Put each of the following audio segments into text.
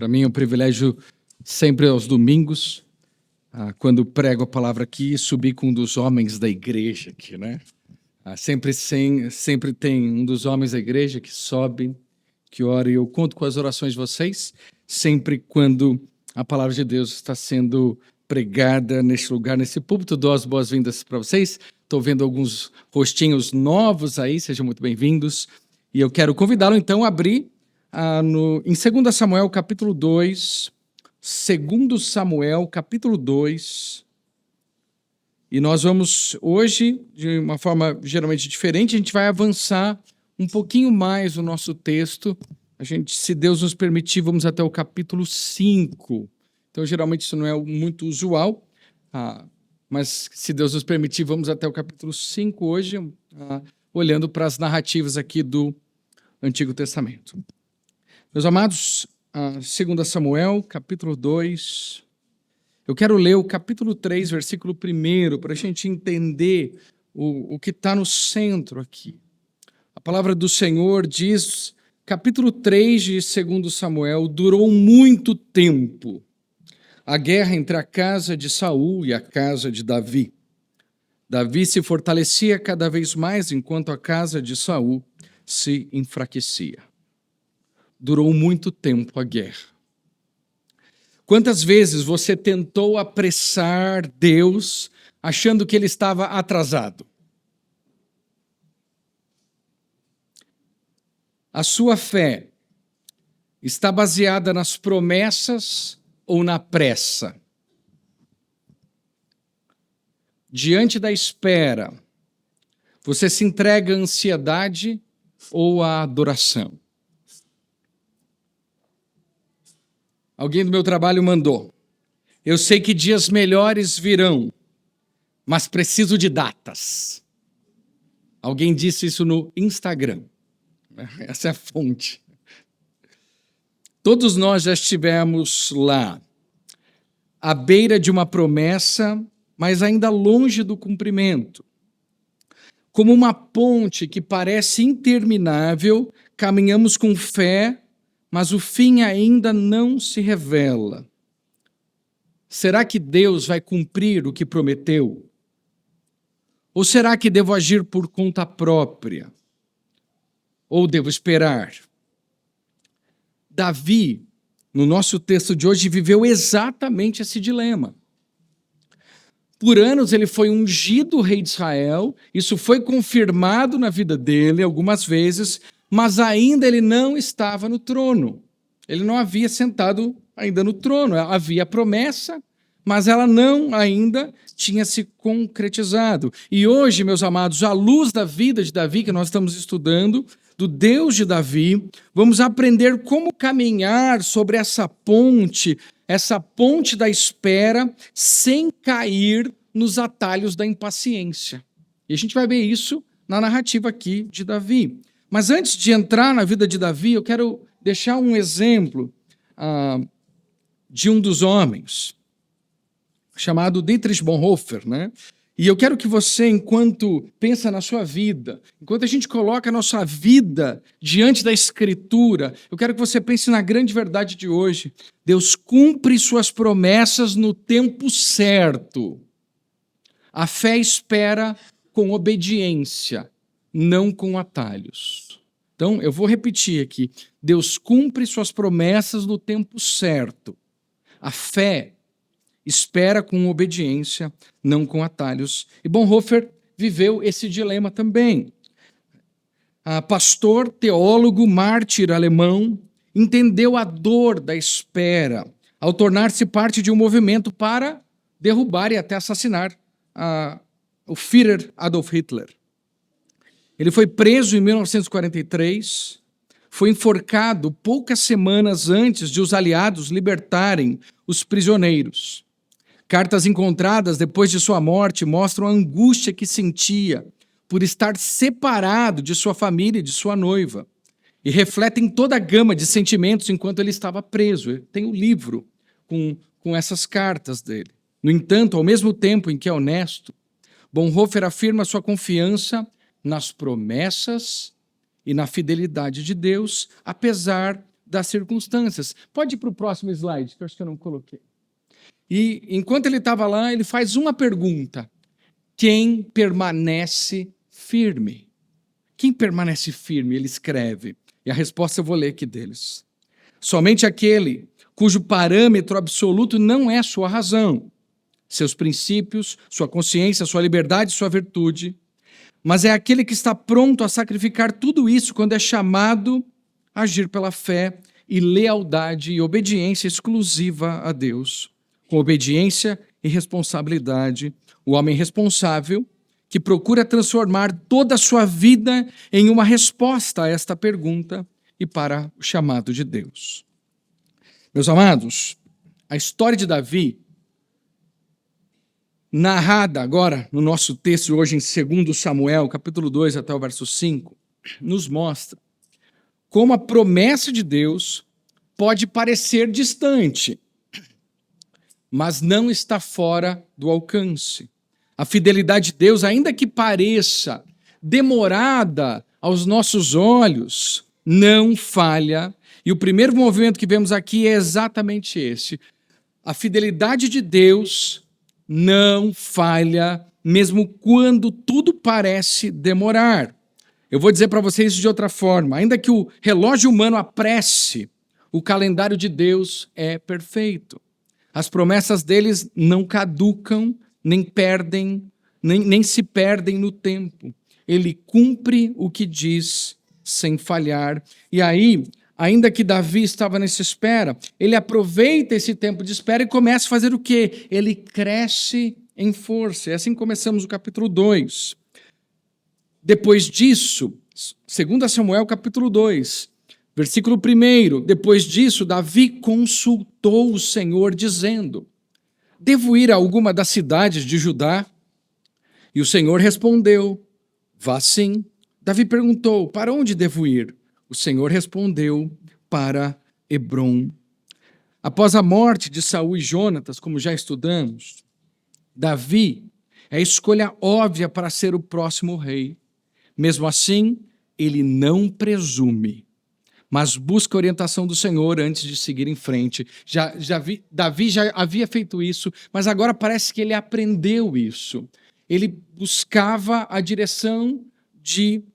Para mim é um privilégio sempre aos domingos, quando prego a palavra aqui, subir com um dos homens da igreja aqui, né? Sempre tem um dos homens da igreja que sobe, que ora, e eu conto com as orações de vocês, sempre quando a palavra de Deus está sendo pregada neste lugar, nesse púlpito. Dou as boas-vindas para vocês. Estou vendo alguns rostinhos novos aí, sejam muito bem-vindos. E eu quero convidá-lo, então, a abrir em 2 Samuel, capítulo 2, 2 Samuel, capítulo 2, e nós vamos, hoje, de uma forma geralmente diferente, a gente vai avançar um pouquinho mais o nosso texto. Se Deus nos permitir, vamos até o capítulo 5. Então, geralmente, isso não é muito usual, mas se Deus nos permitir, vamos até o capítulo 5 hoje, olhando para as narrativas aqui do Antigo Testamento. Meus amados, 2 Samuel, capítulo 2, eu quero ler o capítulo 3, versículo 1, para a gente entender o que está no centro aqui. A palavra do Senhor diz, capítulo 3 de 2 Samuel, durou muito tempo a guerra entre a casa de Saul e a casa de Davi. Davi se fortalecia cada vez mais, enquanto a casa de Saul se enfraquecia. Durou muito tempo a guerra. Quantas vezes você tentou apressar Deus achando que ele estava atrasado? A sua fé está baseada nas promessas ou na pressa? Diante da espera, você se entrega à ansiedade ou à adoração? Alguém do meu trabalho mandou: eu sei que dias melhores virão, mas preciso de datas. Alguém disse isso no Instagram. Essa é a fonte. Todos nós já estivemos lá, à beira de uma promessa, mas ainda longe do cumprimento. Como uma ponte que parece interminável, caminhamos com fé, mas o fim ainda não se revela. Será que Deus vai cumprir o que prometeu? Ou será que devo agir por conta própria? Ou devo esperar? Davi, no nosso texto de hoje, viveu exatamente esse dilema. Por anos ele foi ungido rei de Israel, isso foi confirmado na vida dele algumas vezes, mas ainda ele não estava no trono. Ele não havia sentado ainda no trono. Havia promessa, mas ela não ainda tinha se concretizado. E hoje, meus amados, à luz da vida de Davi, que nós estamos estudando, do Deus de Davi, vamos aprender como caminhar sobre essa ponte da espera, sem cair nos atalhos da impaciência. E a gente vai ver isso na narrativa aqui de Davi. Mas antes de entrar na vida de Davi, eu quero deixar um exemplo de um dos homens, chamado Dietrich Bonhoeffer, né? E eu quero que você, enquanto pensa na sua vida, enquanto a gente coloca a nossa vida diante da Escritura, eu quero que você pense na grande verdade de hoje. Deus cumpre suas promessas no tempo certo. A fé espera com obediência, não com atalhos. Então, eu vou repetir aqui. Deus cumpre suas promessas no tempo certo. A fé espera com obediência, não com atalhos. E Bonhoeffer viveu esse dilema também. Pastor, teólogo, mártir alemão, entendeu a dor da espera ao tornar-se parte de um movimento para derrubar e até assassinar o Führer Adolf Hitler. Ele foi preso em 1943, foi enforcado poucas semanas antes de os aliados libertarem os prisioneiros. Cartas encontradas depois de sua morte mostram a angústia que sentia por estar separado de sua família e de sua noiva, e refletem toda a gama de sentimentos enquanto ele estava preso. Tem um livro com essas cartas dele. No entanto, ao mesmo tempo em que é honesto, Bonhoeffer afirma sua confiança nas promessas e na fidelidade de Deus, apesar das circunstâncias. Pode ir para o próximo slide, que eu acho que eu não coloquei. E enquanto ele estava lá, ele faz uma pergunta: quem permanece firme? Quem permanece firme? Ele escreve. E a resposta eu vou ler aqui deles. Somente aquele cujo parâmetro absoluto não é sua razão, seus princípios, sua consciência, sua liberdade, sua virtude, mas é aquele que está pronto a sacrificar tudo isso quando é chamado a agir pela fé e lealdade e obediência exclusiva a Deus. Com obediência e responsabilidade, o homem responsável que procura transformar toda a sua vida em uma resposta a esta pergunta e para o chamado de Deus. Meus amados, a história de Davi, narrada agora no nosso texto hoje em 2 Samuel, capítulo 2 até o verso 5, nos mostra como a promessa de Deus pode parecer distante, mas não está fora do alcance. A fidelidade de Deus, ainda que pareça demorada aos nossos olhos, não falha. E o primeiro movimento que vemos aqui é exatamente esse. A fidelidade de Deus não falha, mesmo quando tudo parece demorar. Eu vou dizer para vocês isso de outra forma. Ainda que o relógio humano apresse, o calendário de Deus é perfeito. As promessas deles não caducam, nem se perdem no tempo. Ele cumpre o que diz sem falhar. E aí, ainda que Davi estava nessa espera, ele aproveita esse tempo de espera e começa a fazer o quê? Ele cresce em força. E assim começamos o capítulo 2. Depois disso, 2 Samuel capítulo 2, versículo 1, depois disso, Davi consultou o Senhor, dizendo: devo ir a alguma das cidades de Judá? E o Senhor respondeu: vá sim. Davi perguntou: para onde devo ir? O Senhor respondeu: para Hebrom. Após a morte de Saul e Jonatas, como já estudamos, Davi é a escolha óbvia para ser o próximo rei. Mesmo assim, ele não presume, mas busca a orientação do Senhor antes de seguir em frente. Davi já havia feito isso, mas agora parece que ele aprendeu isso. Ele buscava a direção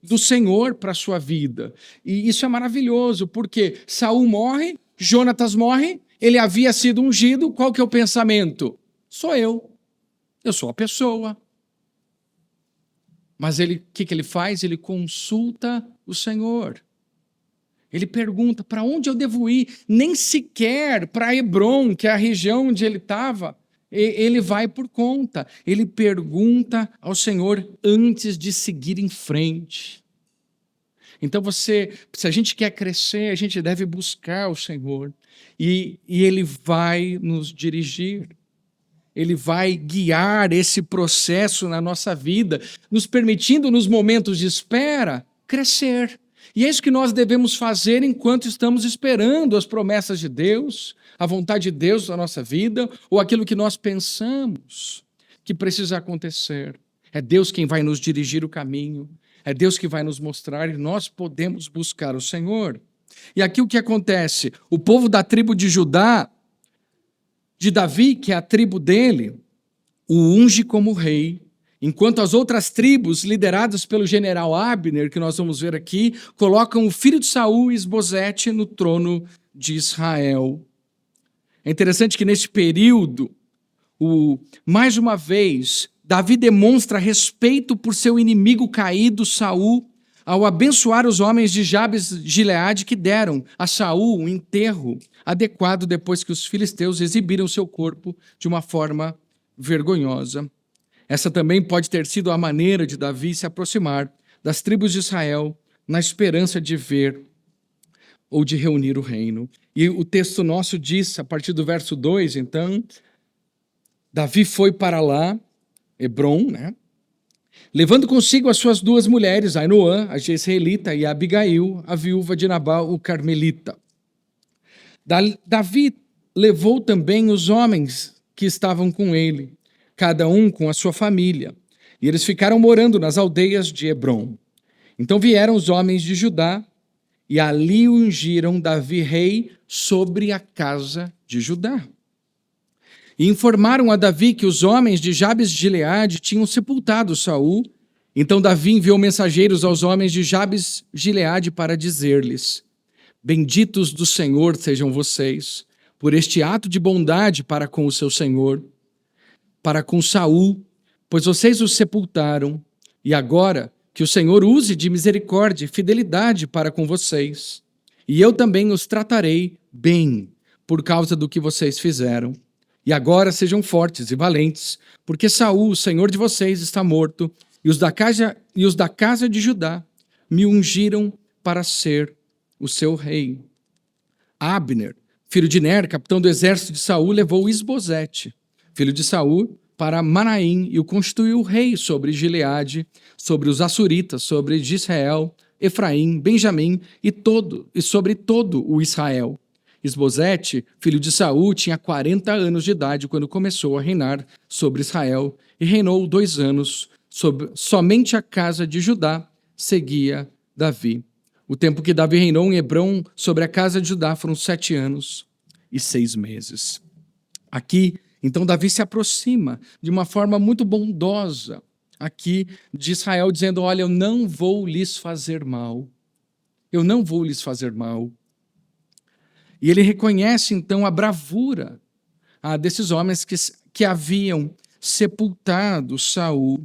do Senhor para a sua vida. E isso é maravilhoso, porque Saul morre, Jonatas morre, ele havia sido ungido. Qual que é o pensamento? Sou eu sou a pessoa. Mas o que ele faz? Ele consulta o Senhor. Ele pergunta: para onde eu devo ir? Nem sequer para Hebrom, que é a região onde ele estava, ele vai por conta. Ele pergunta ao Senhor antes de seguir em frente. Então se a gente quer crescer, a gente deve buscar o Senhor. E Ele vai nos dirigir. Ele vai guiar esse processo na nossa vida, nos permitindo, nos momentos de espera, crescer. E é isso que nós devemos fazer enquanto estamos esperando as promessas de Deus, a vontade de Deus na nossa vida, ou aquilo que nós pensamos que precisa acontecer. É Deus quem vai nos dirigir o caminho, é Deus que vai nos mostrar, e nós podemos buscar o Senhor. E aqui o que acontece? O povo da tribo de Judá, de Davi, que é a tribo dele, o unge como rei, enquanto as outras tribos, lideradas pelo general Abner, que nós vamos ver aqui, colocam o filho de Saul, Isbosete, no trono de Israel. É interessante que nesse período, mais uma vez, Davi demonstra respeito por seu inimigo caído, Saul, ao abençoar os homens de Jabes de Gileade que deram a Saul um enterro adequado depois que os filisteus exibiram seu corpo de uma forma vergonhosa. Essa também pode ter sido a maneira de Davi se aproximar das tribos de Israel na esperança de ver ou de reunir o reino. E o texto nosso diz, a partir do verso 2, então, Davi foi para lá, Hebrom, levando consigo as suas duas mulheres, Ainoã, a jezreelita, e a Abigail, a viúva de Nabal, o carmelita. Davi levou também os homens que estavam com ele, cada um com a sua família, e eles ficaram morando nas aldeias de Hebrom. Então vieram os homens de Judá e ali ungiram Davi rei sobre a casa de Judá. E informaram a Davi que os homens de Jabes de Gileade tinham sepultado Saul. Então Davi enviou mensageiros aos homens de Jabes de Gileade para dizer-lhes: benditos do Senhor sejam vocês, por este ato de bondade para com o seu senhor, para com Saul, pois vocês o sepultaram, e agora que o Senhor use de misericórdia e fidelidade para com vocês, e eu também os tratarei bem por causa do que vocês fizeram. E agora sejam fortes e valentes, porque Saul, o senhor de vocês, está morto, e os da casa de Judá me ungiram para ser o seu rei. Abner, filho de Ner, capitão do exército de Saul, levou Isbosete, filho de Saul, para Manaim e o constituiu rei sobre Gileade, sobre os Assuritas, sobre Israel, Efraim, Benjamim e sobre todo o Israel. Isbosete, filho de Saul, tinha 40 anos de idade quando começou a reinar sobre Israel e reinou 2 anos. Somente a casa de Judá seguia Davi. O tempo que Davi reinou em Hebrom sobre a casa de Judá foram 7 anos e 6 meses. Aqui, então, Davi se aproxima de uma forma muito bondosa aqui de Israel, dizendo: olha, eu não vou lhes fazer mal. Eu não vou lhes fazer mal. E ele reconhece, então, a bravura desses homens que haviam sepultado Saul.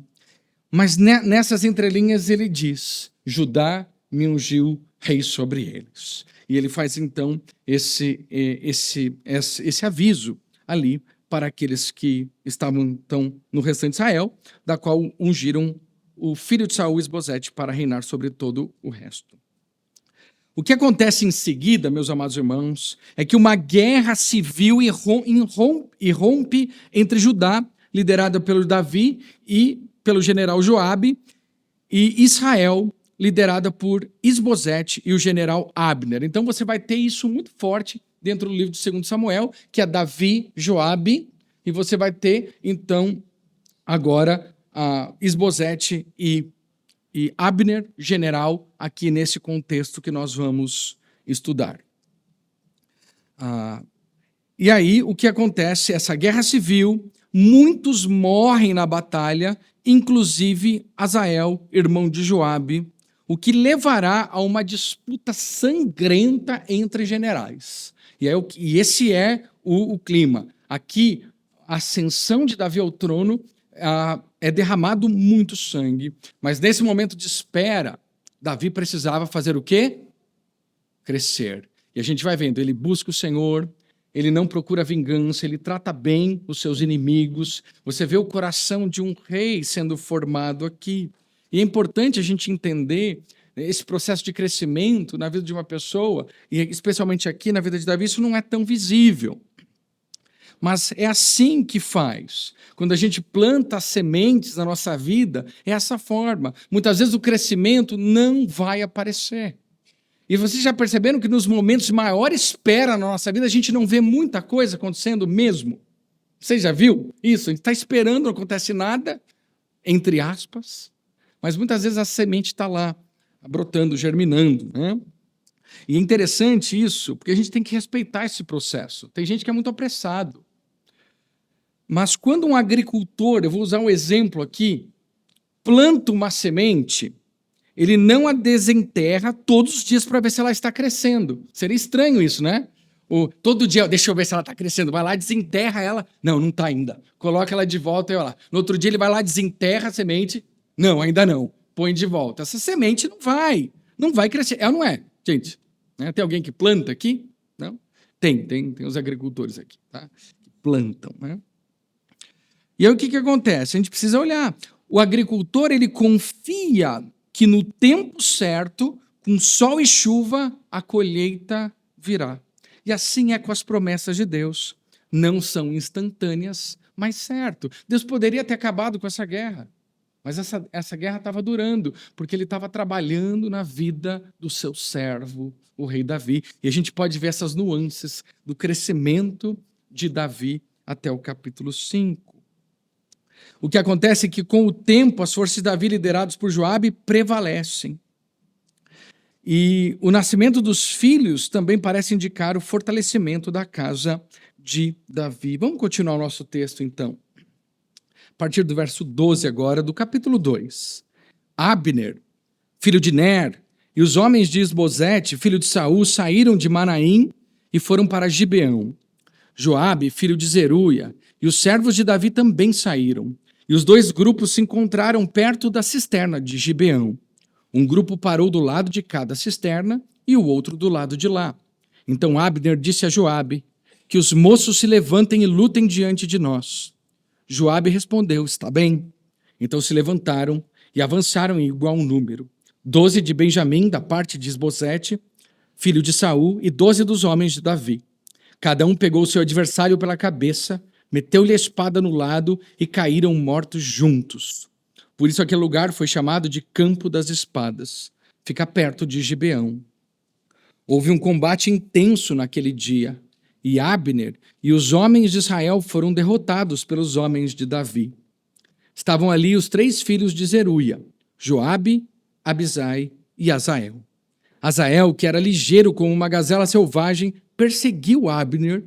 Mas nessas entrelinhas ele diz: Judá me ungiu rei sobre eles. E ele faz, então, esse aviso ali para aqueles que estavam, então, no restante de Israel, da qual ungiram o filho de Saul, Isbosete, para reinar sobre todo o resto. O que acontece em seguida, meus amados irmãos, é que uma guerra civil irrompe entre Judá, liderada pelo Davi e pelo general Joabe, e Israel, liderada por Isbosete e o general Abner. Então você vai ter isso muito forte dentro do livro de 2 Samuel, que é Davi, Joabe, e você vai ter, então, agora, Isbosete e Abner, general, aqui nesse contexto que nós vamos estudar. E aí, o que acontece? Essa guerra civil, muitos morrem na batalha, inclusive Azael, irmão de Joabe, o que levará a uma disputa sangrenta entre generais. E esse é o clima. Aqui, a ascensão de Davi ao trono, é derramado muito sangue, mas nesse momento de espera, Davi precisava fazer o quê? Crescer. E a gente vai vendo, ele busca o Senhor, ele não procura vingança, ele trata bem os seus inimigos. Você vê o coração de um rei sendo formado aqui. E é importante a gente entender esse processo de crescimento na vida de uma pessoa, e especialmente aqui na vida de Davi, isso não é tão visível. Mas é assim que faz. Quando a gente planta as sementes na nossa vida, é essa forma. Muitas vezes o crescimento não vai aparecer. E vocês já perceberam que nos momentos de maior espera na nossa vida, a gente não vê muita coisa acontecendo mesmo? Você já viu isso? A gente está esperando, não acontece nada, entre aspas, mas muitas vezes a semente está lá, brotando, germinando, né? E é interessante isso, porque a gente tem que respeitar esse processo. Tem gente que é muito apressado. Mas quando um agricultor, eu vou usar um exemplo aqui, planta uma semente, ele não a desenterra todos os dias para ver se ela está crescendo. Seria estranho isso, né? Todo dia, deixa eu ver se ela está crescendo, vai lá, desenterra ela. Não está ainda. Coloca ela de volta e olha lá. No outro dia ele vai lá, desenterra a semente. Não, ainda não. Põe de volta. Essa semente não vai crescer. Ela não é, gente. Né? Tem alguém que planta aqui? Não? Tem os agricultores aqui, tá? Que plantam, né? E aí o que acontece? A gente precisa olhar. O agricultor, ele confia que no tempo certo, com sol e chuva, a colheita virá. E assim é com as promessas de Deus. Não são instantâneas, mas certo. Deus poderia ter acabado com essa guerra. Mas essa guerra estava durando, porque ele estava trabalhando na vida do seu servo, o rei Davi. E a gente pode ver essas nuances do crescimento de Davi até o capítulo 5. O que acontece é que, com o tempo, as forças de Davi, lideradas por Joabe, prevalecem. E o nascimento dos filhos também parece indicar o fortalecimento da casa de Davi. Vamos continuar o nosso texto, então. A partir do verso 12 agora, do capítulo 2. Abner, filho de Ner, e os homens de Isbosete, filho de Saul, saíram de Manaim e foram para Gibeão. Joabe, filho de Zeruia, e os servos de Davi também saíram. E os dois grupos se encontraram perto da cisterna de Gibeão. Um grupo parou do lado de cada cisterna e o outro do lado de lá. Então Abner disse a Joabe: que os moços se levantem e lutem diante de nós. Joabe respondeu: está bem. Então se levantaram e avançaram em igual número. 12 de Benjamim, da parte de Isbosete, filho de Saul, e 12 dos homens de Davi. Cada um pegou seu adversário pela cabeça, meteu-lhe a espada no lado e caíram mortos juntos. Por isso aquele lugar foi chamado de Campo das Espadas. Fica perto de Gibeão. Houve um combate intenso naquele dia, e Abner e os homens de Israel foram derrotados pelos homens de Davi. Estavam ali os 3 filhos de Zeruia, Joabe, Abisai e Azael. Azael, que era ligeiro como uma gazela selvagem, perseguiu Abner,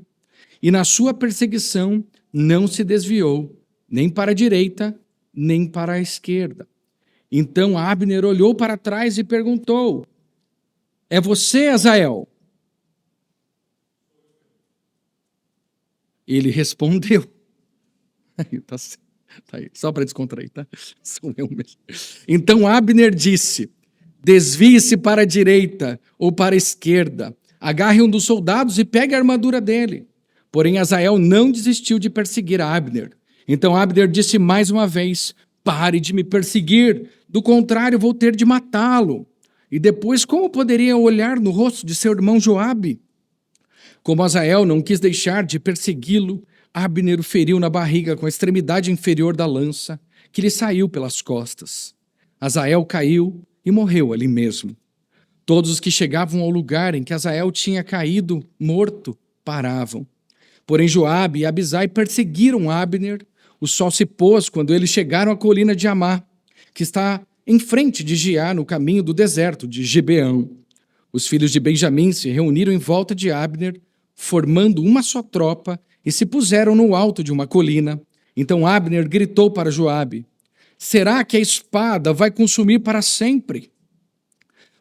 e na sua perseguição não se desviou, nem para a direita, nem para a esquerda. Então Abner olhou para trás e perguntou: é você, Azael? Ele respondeu. Aí, tá aí, só para descontrair, tá? Sou eu mesmo. Então Abner disse: desvie-se para a direita ou para a esquerda, agarre um dos soldados e pegue a armadura dele. Porém Azael não desistiu de perseguir Abner. Então Abner disse mais uma vez: pare de me perseguir, do contrário vou ter de matá-lo. E depois como poderia olhar no rosto de seu irmão Joabe? Como Azael não quis deixar de persegui-lo, Abner o feriu na barriga com a extremidade inferior da lança, que lhe saiu pelas costas. Azael caiu e morreu ali mesmo. Todos os que chegavam ao lugar em que Azael tinha caído morto paravam. Porém Joabe e Abisai perseguiram Abner. O sol se pôs quando eles chegaram à colina de Amá, que está em frente de Giá, no caminho do deserto de Gibeão. Os filhos de Benjamim se reuniram em volta de Abner, formando uma só tropa, e se puseram no alto de uma colina. Então Abner gritou para Joabe: será que a espada vai consumir para sempre?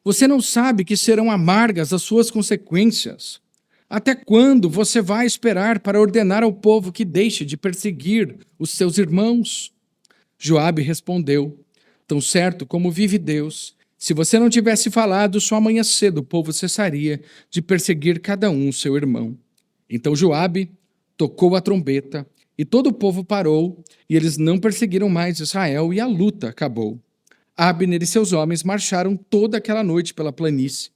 Você não sabe que serão amargas as suas consequências? Até quando você vai esperar para ordenar ao povo que deixe de perseguir os seus irmãos? Joabe respondeu: tão certo como vive Deus, se você não tivesse falado, só amanhã cedo o povo cessaria de perseguir cada um seu irmão. Então Joabe tocou a trombeta, e todo o povo parou, e eles não perseguiram mais Israel, e a luta acabou. Abner e seus homens marcharam toda aquela noite pela planície,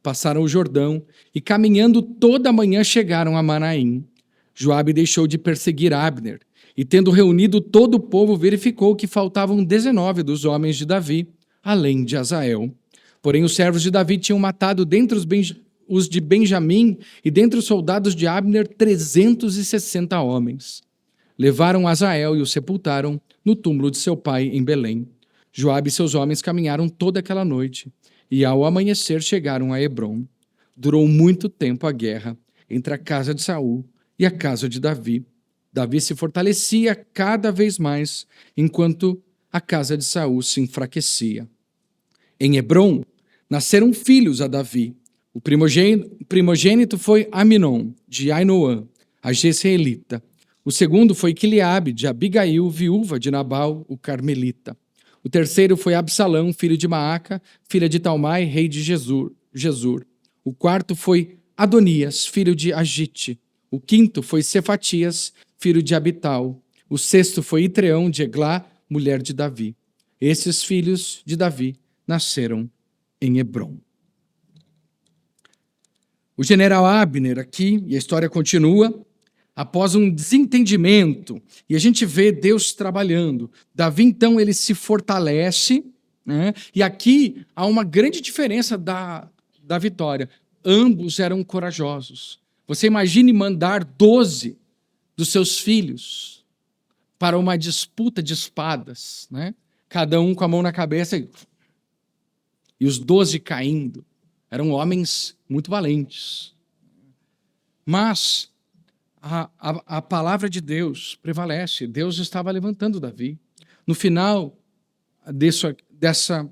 passaram o Jordão, e caminhando toda a manhã chegaram a Manaim. Joabe deixou de perseguir Abner, e tendo reunido todo o povo, verificou que faltavam 19 dos homens de Davi, além de Azael. Porém os servos de Davi tinham matado dentre os de Benjamim e dentre os soldados de Abner 360 homens. Levaram Azael e o sepultaram no túmulo de seu pai em Belém. Joabe e seus homens caminharam toda aquela noite, e ao amanhecer chegaram a Hebrom. Durou muito tempo a guerra entre a casa de Saul e a casa de Davi. Davi se fortalecia cada vez mais, enquanto a casa de Saul se enfraquecia. Em Hebrom nasceram filhos a Davi. O primogênito foi Aminon, de Ainoã, a Jezreelita. O segundo foi Quileabe, de Abigail, viúva de Nabal, o Carmelita. O terceiro foi Absalão, filho de Maaca, filha de Talmai, rei de Gesur. O quarto foi Adonias, filho de Agite. O quinto foi Cefatias, filho de Abital. O sexto foi Itreão, de Eglá, mulher de Davi. Esses filhos de Davi nasceram em Hebrom. O general Abner aqui, e a história continua, após um desentendimento, e a gente vê Deus trabalhando. Davi, então, ele se fortalece, né? E aqui há uma grande diferença da vitória. Ambos eram corajosos. Você imagine mandar 12 dos seus filhos para uma disputa de espadas, né? Cada um com a mão na cabeça e os 12 caindo. Eram homens muito valentes. Mas a palavra de Deus prevalece. Deus estava levantando Davi. No final dessa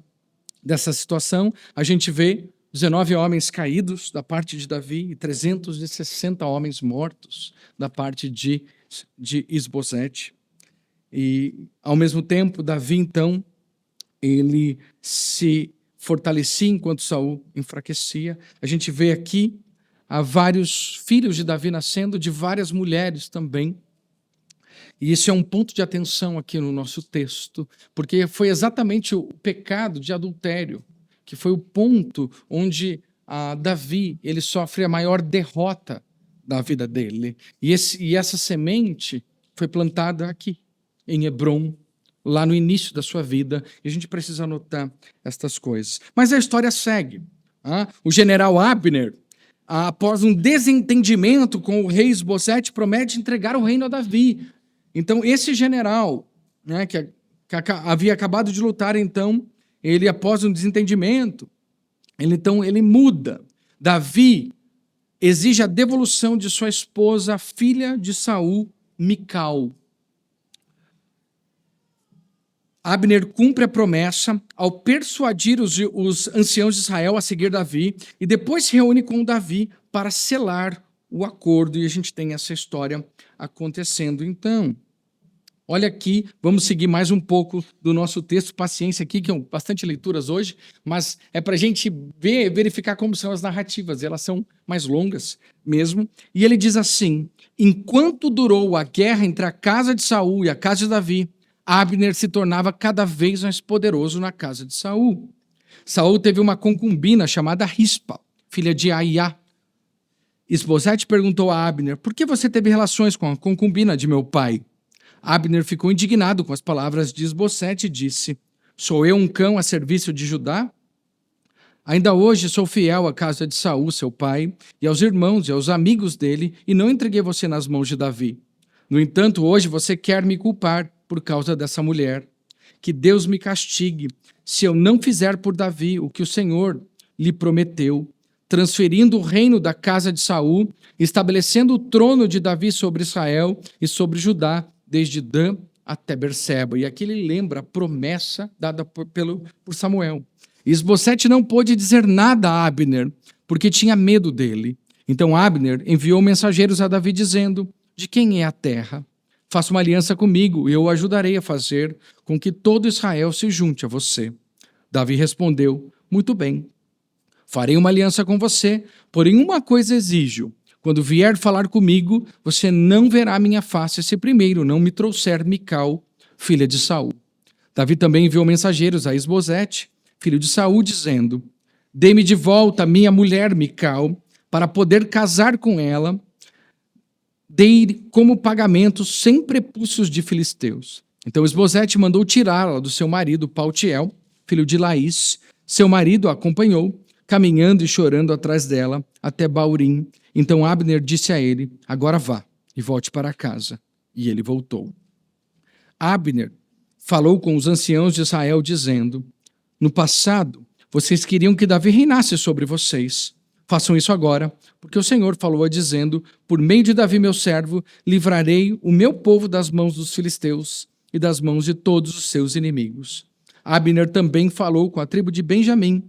situação, a gente vê 19 homens caídos da parte de Davi e 360 homens mortos da parte de Isbosete. E, ao mesmo tempo, Davi, então, ele se fortalecia enquanto Saul enfraquecia. A gente vê aqui vários filhos de Davi nascendo, de várias mulheres também. E isso é um ponto de atenção aqui no nosso texto, porque foi exatamente o pecado de adultério, que foi o ponto onde Davi ele sofre a maior derrota da vida dele. E essa semente foi plantada aqui, em Hebrom, lá no início da sua vida, e a gente precisa anotar estas coisas. Mas a história segue. O general Abner, após um desentendimento com o rei Isbosete, promete entregar o reino a Davi. Então, esse general, né, que havia acabado de lutar, então, ele, após um desentendimento, ele muda. Davi exige a devolução de sua esposa, a filha de Saul, Mical. Abner cumpre a promessa ao persuadir os anciãos de Israel a seguir Davi e depois se reúne com Davi para selar o acordo. E a gente tem essa história acontecendo. Então, olha aqui, vamos seguir mais um pouco do nosso texto. Paciência aqui, que é bastante leituras hoje, mas é para a gente verificar como são as narrativas. Elas são mais longas mesmo. E ele diz assim: enquanto durou a guerra entre a casa de Saul e a casa de Davi, Abner se tornava cada vez mais poderoso na casa de Saul. Saul teve uma concubina chamada Rispa, filha de Aiá. Isbosete perguntou a Abner: por que você teve relações com a concubina de meu pai? Abner ficou indignado com as palavras de Isbosete e disse: sou eu um cão a serviço de Judá? Ainda hoje sou fiel à casa de Saul, seu pai, e aos irmãos e aos amigos dele, e não entreguei você nas mãos de Davi. No entanto, hoje você quer me culpar por causa dessa mulher. Que Deus me castigue se eu não fizer por Davi o que o Senhor lhe prometeu, transferindo o reino da casa de Saul, estabelecendo o trono de Davi sobre Israel e sobre Judá, desde Dan até Berseba. E aqui ele lembra a promessa dada por Samuel. Isbosete não pôde dizer nada a Abner, porque tinha medo dele. Então Abner enviou mensageiros a Davi dizendo: de quem é a terra? Faça uma aliança comigo e eu o ajudarei a fazer com que todo Israel se junte a você. Davi respondeu: muito bem, farei uma aliança com você, porém uma coisa exijo: quando vier falar comigo, você não verá minha face se primeiro não me trouxer Mical, filha de Saul. Davi também enviou mensageiros a Isbosete, filho de Saul, dizendo: dê-me de volta minha mulher Mical, para poder casar com ela. Dei como pagamento 100 prepúcios de filisteus. Então Isbosete mandou tirá-la do seu marido Paltiel, filho de Laís. Seu marido a acompanhou, caminhando e chorando atrás dela, até Baurim. Então Abner disse a ele: agora vá e volte para casa. E ele voltou. Abner falou com os anciãos de Israel, dizendo: no passado, vocês queriam que Davi reinasse sobre vocês. Façam isso agora, porque o Senhor falou dizendo: por meio de Davi, meu servo, livrarei o meu povo das mãos dos filisteus e das mãos de todos os seus inimigos. Abner também falou com a tribo de Benjamim.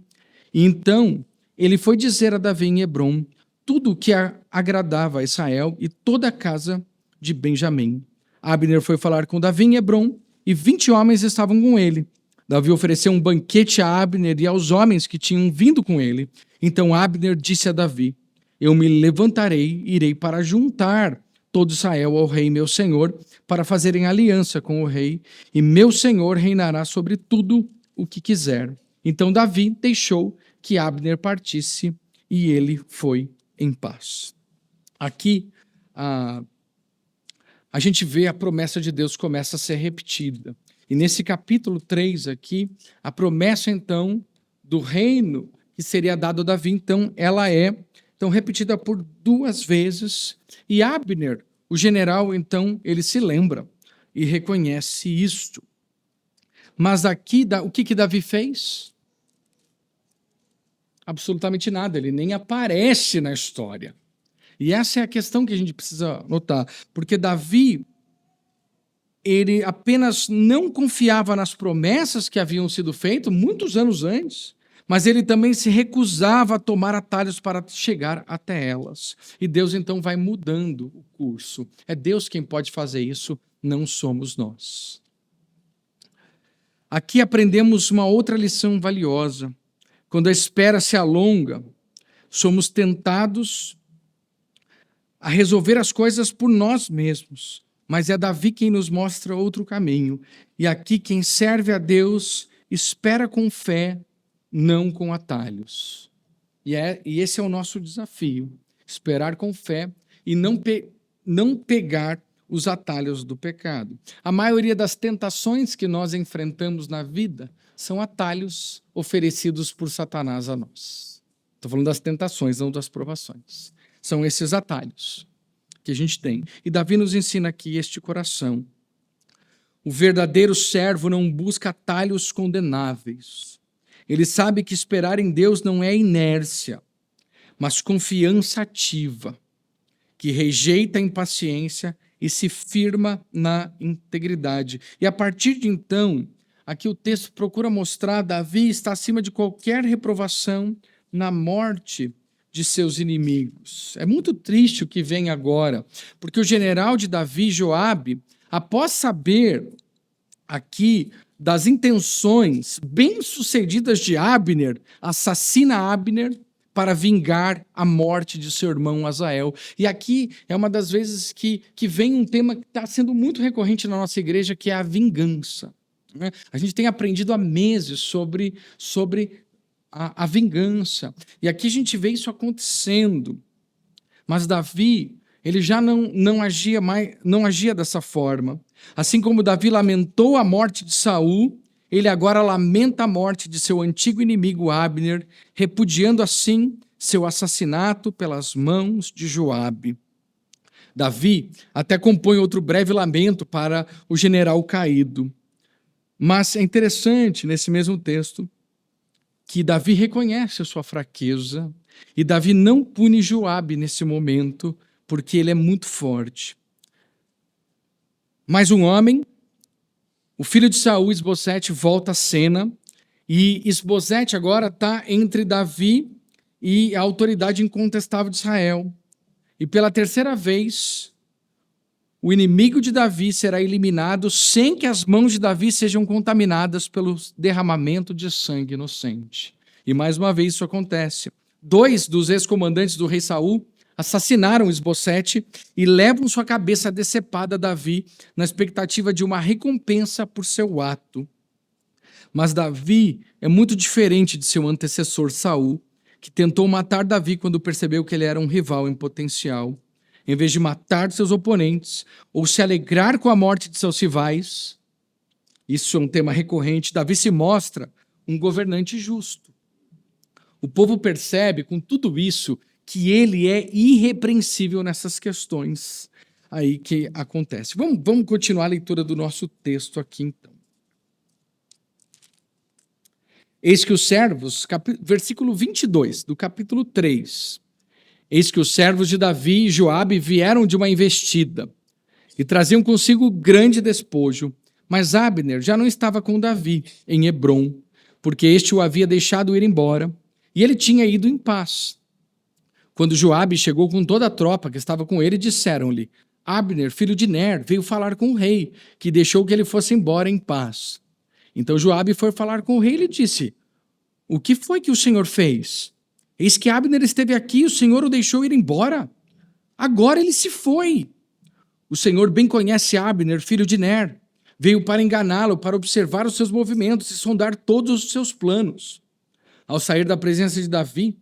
E então ele foi dizer a Davi em Hebrom tudo o que agradava a Israel e toda a casa de Benjamim. Abner foi falar com Davi em Hebrom e 20 homens estavam com ele. Davi ofereceu um banquete a Abner e aos homens que tinham vindo com ele. Então Abner disse a Davi: eu me levantarei e irei para juntar todo Israel ao rei meu senhor, para fazerem aliança com o rei, e meu senhor reinará sobre tudo o que quiser. Então Davi deixou que Abner partisse e ele foi em paz. Aqui a gente vê a promessa de Deus começa a ser repetida. E nesse capítulo 3 aqui, a promessa então do reino que seria dado a Davi, então ela é repetida por 2 vezes. E Abner, o general, então ele se lembra e reconhece isto. Mas aqui, o que Davi fez? absolutamente nada, ele nem aparece na história. E essa é a questão que a gente precisa notar, porque Davi, ele apenas não confiava nas promessas que haviam sido feitas muitos anos antes, mas ele também se recusava a tomar atalhos para chegar até elas. E Deus então vai mudando o curso. É Deus quem pode fazer isso, não somos nós. Aqui aprendemos uma outra lição valiosa. Quando a espera se alonga, somos tentados a resolver as coisas por nós mesmos. Mas é Davi quem nos mostra outro caminho. E aqui quem serve a Deus espera com fé, não com atalhos. E esse é o nosso desafio. Esperar com fé e não pegar os atalhos do pecado. A maioria das tentações que nós enfrentamos na vida são atalhos oferecidos por Satanás a nós. Estou falando das tentações, não das provações. São esses atalhos que a gente tem. E Davi nos ensina aqui este coração. O verdadeiro servo não busca atalhos condenáveis. Ele sabe que esperar em Deus não é inércia, mas confiança ativa, que rejeita a impaciência e se firma na integridade. E a partir de então, aqui o texto procura mostrar que Davi está acima de qualquer reprovação na morte de seus inimigos. É muito triste o que vem agora, porque o general de Davi, Joabe, após saber aqui das intenções bem-sucedidas de Abner, assassina Abner para vingar a morte de seu irmão Asael. E aqui é uma das vezes que vem um tema que está sendo muito recorrente na nossa igreja, que é a vingança. Né? A gente tem aprendido há meses sobre a vingança. E aqui a gente vê isso acontecendo. Mas Davi, ele já não agia dessa forma. Assim como Davi lamentou a morte de Saul, ele agora lamenta a morte de seu antigo inimigo Abner, repudiando assim seu assassinato pelas mãos de Joabe. Davi até compõe outro breve lamento para o general caído. Mas é interessante, nesse mesmo texto, que Davi reconhece a sua fraqueza e Davi não pune Joabe nesse momento, porque ele é muito forte. Mais um homem, o filho de Saul, Isbosete, volta à cena, e Isbosete agora está entre Davi e a autoridade incontestável de Israel. E pela terceira vez, o inimigo de Davi será eliminado sem que as mãos de Davi sejam contaminadas pelo derramamento de sangue inocente. E mais uma vez isso acontece. 2 dos ex-comandantes do rei Saul assassinaram Isbosete e levam sua cabeça decepada a Davi na expectativa de uma recompensa por seu ato. Mas Davi é muito diferente de seu antecessor Saul, que tentou matar Davi quando percebeu que ele era um rival em potencial. Em vez de matar seus oponentes ou se alegrar com a morte de seus rivais, isso é um tema recorrente, Davi se mostra um governante justo. O povo percebe com tudo isso que ele é irrepreensível nessas questões aí que acontece. Vamos continuar a leitura do nosso texto aqui, então. Eis que os servos, versículo 22 do capítulo 3. Eis que os servos de Davi e Joabe vieram de uma investida e traziam consigo grande despojo. Mas Abner já não estava com Davi em Hebrom, porque este o havia deixado ir embora, e ele tinha ido em paz. Quando Joabe chegou com toda a tropa que estava com ele, disseram-lhe: Abner, filho de Ner, veio falar com o rei, que deixou que ele fosse embora em paz. Então Joabe foi falar com o rei e lhe disse: O que foi que o Senhor fez? Eis que Abner esteve aqui e o Senhor o deixou ir embora. Agora ele se foi. O Senhor bem conhece Abner, filho de Ner. Veio para enganá-lo, para observar os seus movimentos e sondar todos os seus planos. Ao sair da presença de Davi,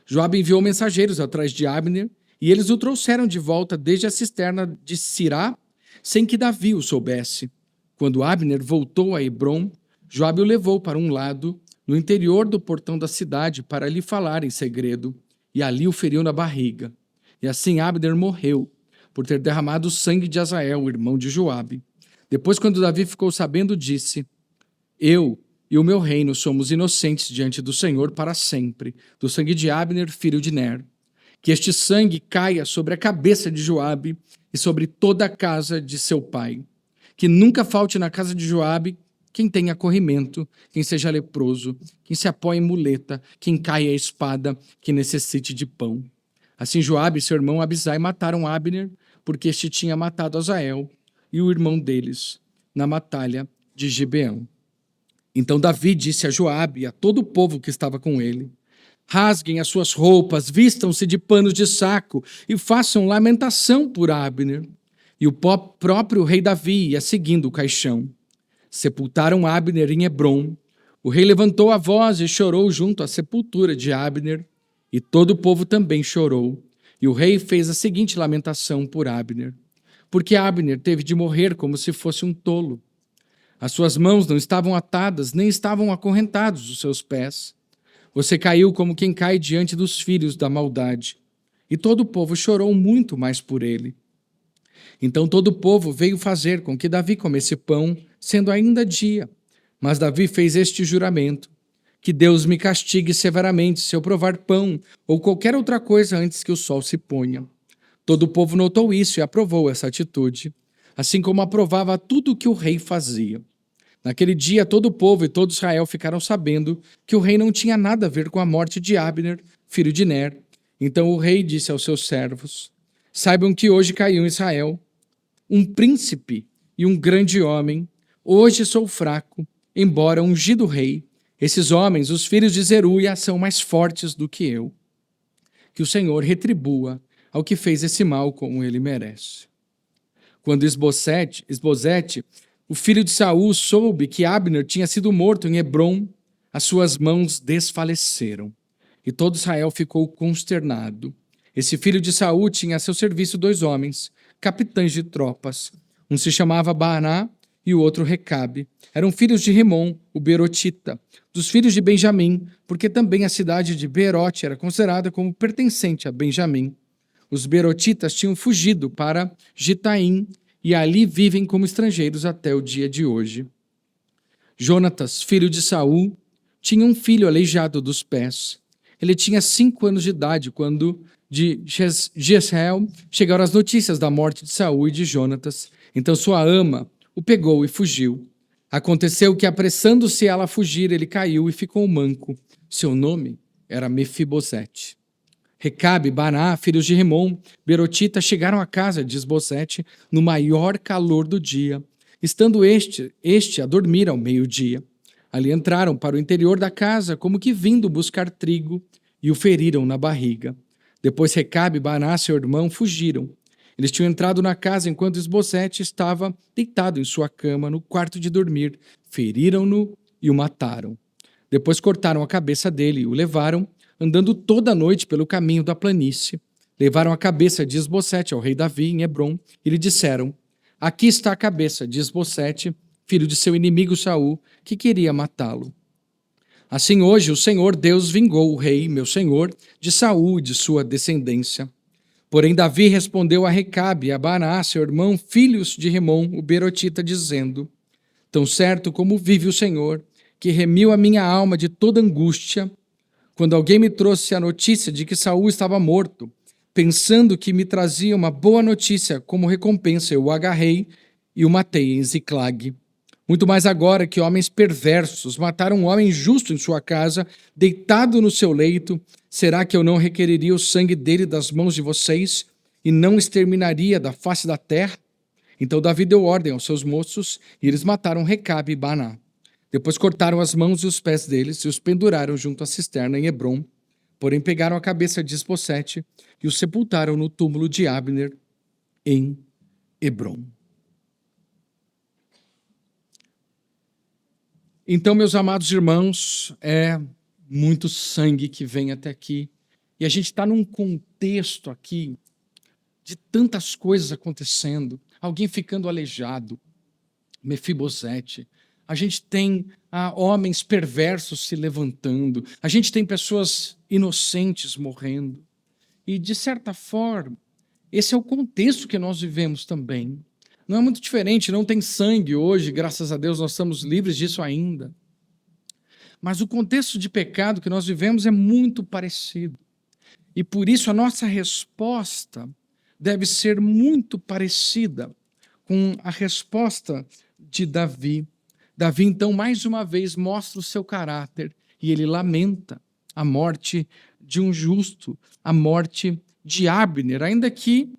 Joabe enviou mensageiros atrás de Abner, e eles o trouxeram de volta desde a cisterna de Sirá, sem que Davi o soubesse. Quando Abner voltou a Hebrom, Joabe o levou para um lado, no interior do portão da cidade, para lhe falar em segredo, e ali o feriu na barriga. E assim Abner morreu, por ter derramado o sangue de Asael, irmão de Joabe. Depois, quando Davi ficou sabendo, disse: Eu e o meu reino somos inocentes diante do Senhor para sempre, do sangue de Abner, filho de Ner. Que este sangue caia sobre a cabeça de Joabe e sobre toda a casa de seu pai. Que nunca falte na casa de Joabe quem tenha corrimento, quem seja leproso, quem se apoie em muleta, quem caia a espada, quem necessite de pão. Assim Joabe e seu irmão Abisai mataram Abner, porque este tinha matado Asael e o irmão deles na batalha de Gibeão. Então Davi disse a Joabe e a todo o povo que estava com ele: rasguem as suas roupas, vistam-se de panos de saco e façam lamentação por Abner. E o próprio rei Davi ia seguindo o caixão. Sepultaram Abner em Hebrom. O rei levantou a voz e chorou junto à sepultura de Abner, e todo o povo também chorou. E o rei fez a seguinte lamentação por Abner: porque Abner teve de morrer como se fosse um tolo. As suas mãos não estavam atadas, nem estavam acorrentados os seus pés. Você caiu como quem cai diante dos filhos da maldade. E todo o povo chorou muito mais por ele. Então todo o povo veio fazer com que Davi comesse pão, sendo ainda dia. Mas Davi fez este juramento: que Deus me castigue severamente se eu provar pão ou qualquer outra coisa antes que o sol se ponha. Todo o povo notou isso e aprovou essa atitude, assim como aprovava tudo o que o rei fazia. Naquele dia, todo o povo e todo Israel ficaram sabendo que o rei não tinha nada a ver com a morte de Abner, filho de Ner. Então o rei disse aos seus servos: saibam que hoje caiu em Israel um príncipe e um grande homem. Hoje sou fraco, embora ungido rei. Esses homens, os filhos de Zeruia, são mais fortes do que eu. Que o Senhor retribua ao que fez esse mal como ele merece. Quando Esbozete, o filho de Saul, soube que Abner tinha sido morto em Hebrom, as suas mãos desfaleceram, e todo Israel ficou consternado. Esse filho de Saul tinha a seu serviço 2 homens, capitães de tropas. Um se chamava Baaná e o outro Recabe. Eram filhos de Rimom, o Berotita, dos filhos de Benjamim, porque também a cidade de Beerote era considerada como pertencente a Benjamim. Os Berotitas tinham fugido para Gitaim e ali vivem como estrangeiros até o dia de hoje. Jonatas, filho de Saul, tinha um filho aleijado dos pés. Ele tinha 5 anos de idade quando de Jezreel chegaram as notícias da morte de Saul e de Jonatas. Então sua ama o pegou e fugiu. Aconteceu que, apressando-se ela a fugir, ele caiu e ficou manco. Seu nome era Mefibosete. Recabe, Baná, filhos de Rimom, Berotita, chegaram à casa de Esbozete no maior calor do dia, estando este a dormir ao meio-dia. Ali entraram para o interior da casa, como que vindo buscar trigo, e o feriram na barriga. Depois Recabe, Baná, seu irmão, fugiram. Eles tinham entrado na casa enquanto Esbozete estava deitado em sua cama, no quarto de dormir. Feriram-no e o mataram. Depois cortaram a cabeça dele e o levaram, andando toda a noite pelo caminho da planície. Levaram a cabeça de Esbozete ao rei Davi em Hebrom e lhe disseram: aqui está a cabeça de Esbozete, filho de seu inimigo Saul, que queria matá-lo. Assim hoje o Senhor Deus vingou o rei, meu senhor, de Saul e de sua descendência. Porém Davi respondeu a Recabe e a Baná, seu irmão, filhos de Rimom, o Berotita, dizendo: tão certo como vive o Senhor, que remiu a minha alma de toda angústia, quando alguém me trouxe a notícia de que Saul estava morto, pensando que me trazia uma boa notícia como recompensa, eu o agarrei e o matei em Ziclag. Muito mais agora que homens perversos mataram um homem justo em sua casa, deitado no seu leito, será que eu não requeriria o sangue dele das mãos de vocês e não exterminaria da face da terra? Então Davi deu ordem aos seus moços e eles mataram Recabe e Baná. Depois cortaram as mãos e os pés deles e os penduraram junto à cisterna em Hebrom. Porém pegaram a cabeça de Esbozete e o sepultaram no túmulo de Abner em Hebrom. Então, meus amados irmãos, é muito sangue que vem até aqui. E a gente está num contexto aqui de tantas coisas acontecendo. Alguém ficando aleijado, Mefibosete. A gente tem homens perversos se levantando. A gente tem pessoas inocentes morrendo. E, de certa forma, esse é o contexto que nós vivemos também. Não é muito diferente, não tem sangue hoje, graças a Deus nós estamos livres disso ainda. mas o contexto de pecado que nós vivemos é muito parecido. E por isso a nossa resposta deve ser muito parecida com a resposta de Davi. Davi, então, mais uma vez, mostra o seu caráter e ele lamenta a morte de um justo, a morte de Abner, ainda que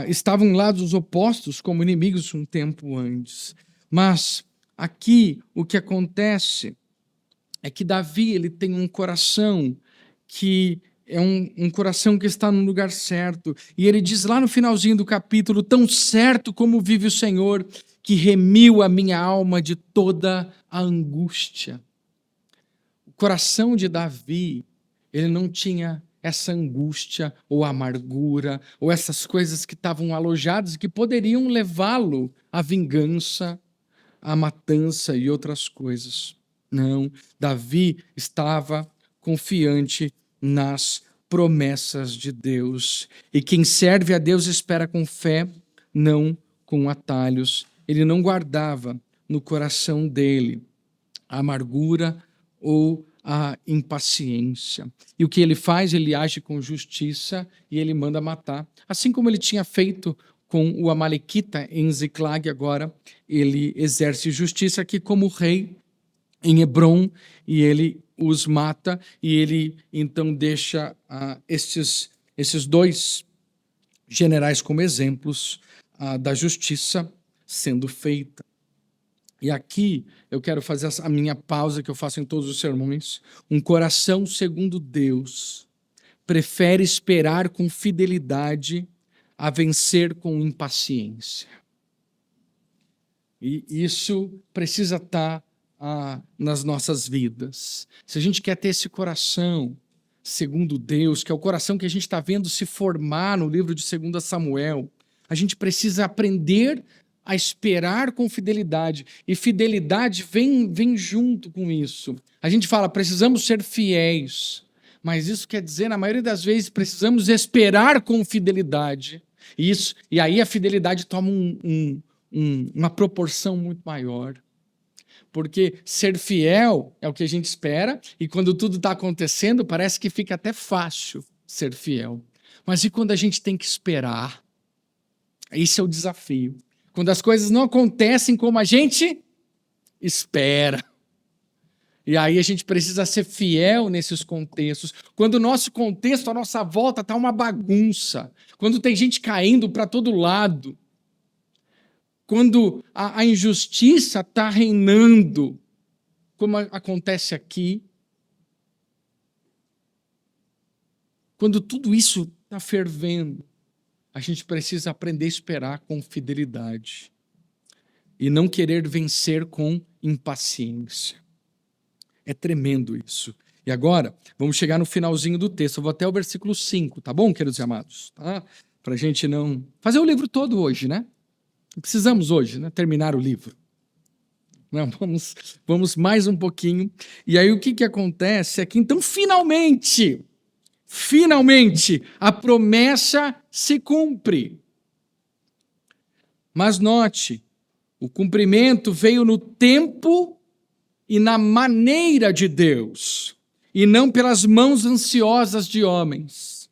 estavam em lados opostos como inimigos um tempo antes. Mas aqui o que acontece é que Davi ele tem um coração que é um coração que está no lugar certo. E ele diz lá no finalzinho do capítulo: tão certo como vive o Senhor, que remiu a minha alma de toda a angústia. O coração de Davi, ele não tinha essa angústia ou amargura, ou essas coisas que estavam alojadas, que poderiam levá-lo à vingança, à matança e outras coisas. Não, Davi estava confiante nas promessas de Deus. E quem serve a Deus espera com fé, não com atalhos. Ele não guardava no coração dele a amargura ou a impaciência. E o que ele faz? Ele age com justiça e ele manda matar. Assim como ele tinha feito com o Amalequita em Ziclag, agora ele exerce justiça aqui como rei em Hebrom, e ele os mata, e ele então deixa esses dois generais como exemplos da justiça sendo feita. E aqui eu quero fazer a minha pausa que eu faço em todos os sermões. Um coração segundo Deus prefere esperar com fidelidade a vencer com impaciência. E isso precisa estar nas nossas vidas. Se a gente quer ter esse coração segundo Deus, que é o coração que a gente está vendo se formar no livro de 2 Samuel, a gente precisa aprender a esperar com fidelidade. E fidelidade vem junto com isso. A gente fala, precisamos ser fiéis. Mas isso quer dizer, na maioria das vezes, precisamos esperar com fidelidade. E aí a fidelidade toma uma proporção muito maior. Porque ser fiel é o que a gente espera, e quando tudo está acontecendo, parece que fica até fácil ser fiel. Mas e quando a gente tem que esperar? Esse é o desafio. Quando as coisas não acontecem como a gente espera. E aí a gente precisa ser fiel nesses contextos. Quando o nosso contexto, a nossa volta está uma bagunça. Quando tem gente caindo para todo lado. Quando a injustiça está reinando, como acontece aqui. Quando tudo isso está fervendo, a gente precisa aprender a esperar com fidelidade e não querer vencer com impaciência. É tremendo isso. E agora, vamos chegar no finalzinho do texto. Eu vou até o versículo 5, tá bom, queridos e amados? Tá? Para a gente não fazer o livro todo hoje, né? Precisamos hoje, né, terminar o livro. Não, vamos mais um pouquinho. E aí o que acontece é que, então, finalmente, a promessa se cumpre. Mas note, o cumprimento veio no tempo e na maneira de Deus, e não pelas mãos ansiosas de homens.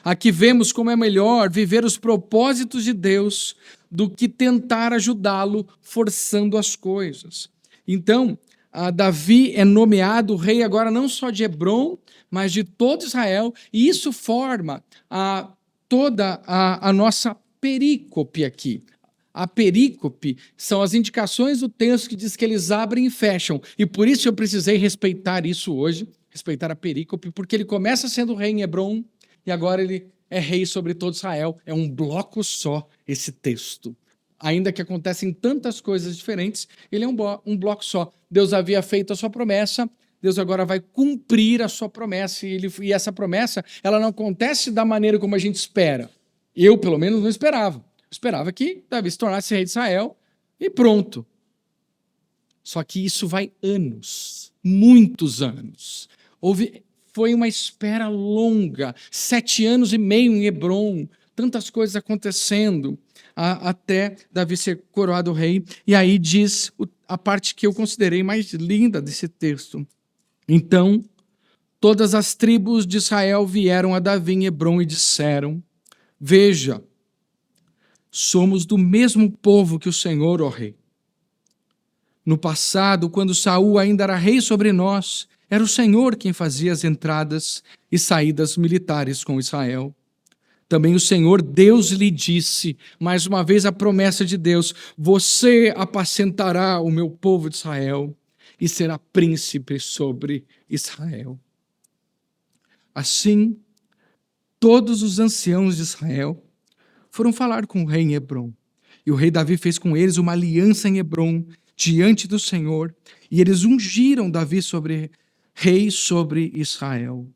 Aqui vemos como é melhor viver os propósitos de Deus do que tentar ajudá-lo forçando as coisas. Então, Davi é nomeado rei agora não só de Hebrom, mas de todo Israel, e isso forma toda a nossa perícope aqui. A perícope são as indicações do texto que diz que eles abrem e fecham, e por isso eu precisei respeitar isso hoje, respeitar a perícope, porque ele começa sendo rei em Hebrom, e agora ele é rei sobre todo Israel. É um bloco só esse texto. Ainda que acontecem tantas coisas diferentes, ele é um bloco só. Deus havia feito a sua promessa, Deus agora vai cumprir a sua promessa, e essa promessa ela não acontece da maneira como a gente espera. Eu, pelo menos, não esperava. Eu esperava que Davi se tornasse rei de Israel e pronto. Só que isso vai anos, muitos anos. Foi uma espera longa, 7 anos e meio em Hebrom, tantas coisas acontecendo até Davi ser coroado rei. E aí diz a parte que eu considerei mais linda desse texto. Então, todas as tribos de Israel vieram a Davi em Hebrom e disseram: Veja, somos do mesmo povo que o Senhor, ó rei. No passado, quando Saul ainda era rei sobre nós, era o Senhor quem fazia as entradas e saídas militares com Israel. Também o Senhor Deus lhe disse, mais uma vez a promessa de Deus: você apacentará o meu povo de Israel e será príncipe sobre Israel. Assim, todos os anciãos de Israel foram falar com o rei em Hebrom. E o rei Davi fez com eles uma aliança em Hebrom, diante do Senhor, e eles ungiram Davi rei sobre Israel.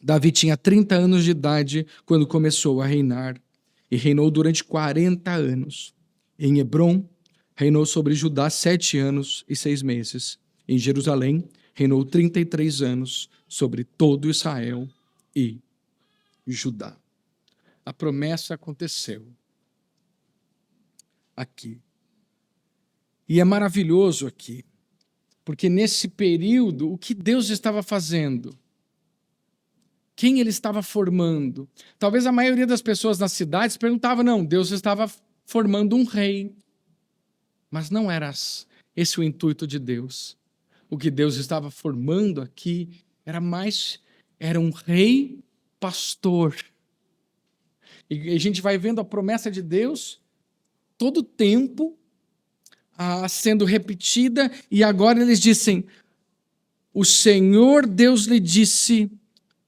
Davi tinha 30 anos de idade quando começou a reinar, e reinou durante 40 anos. Em Hebrom, reinou sobre Judá 7 anos e 6 meses. Em Jerusalém, reinou 33 anos sobre todo Israel e Judá. A promessa aconteceu aqui. E é maravilhoso aqui, porque nesse período, o que Deus estava fazendo? Quem ele estava formando? Talvez a maioria das pessoas nas cidades perguntava, não, Deus estava formando um rei. Mas não era esse o intuito de Deus. O que Deus estava formando aqui era um rei pastor. E a gente vai vendo a promessa de Deus todo o tempo sendo repetida, e agora eles dizem: o Senhor Deus lhe disse,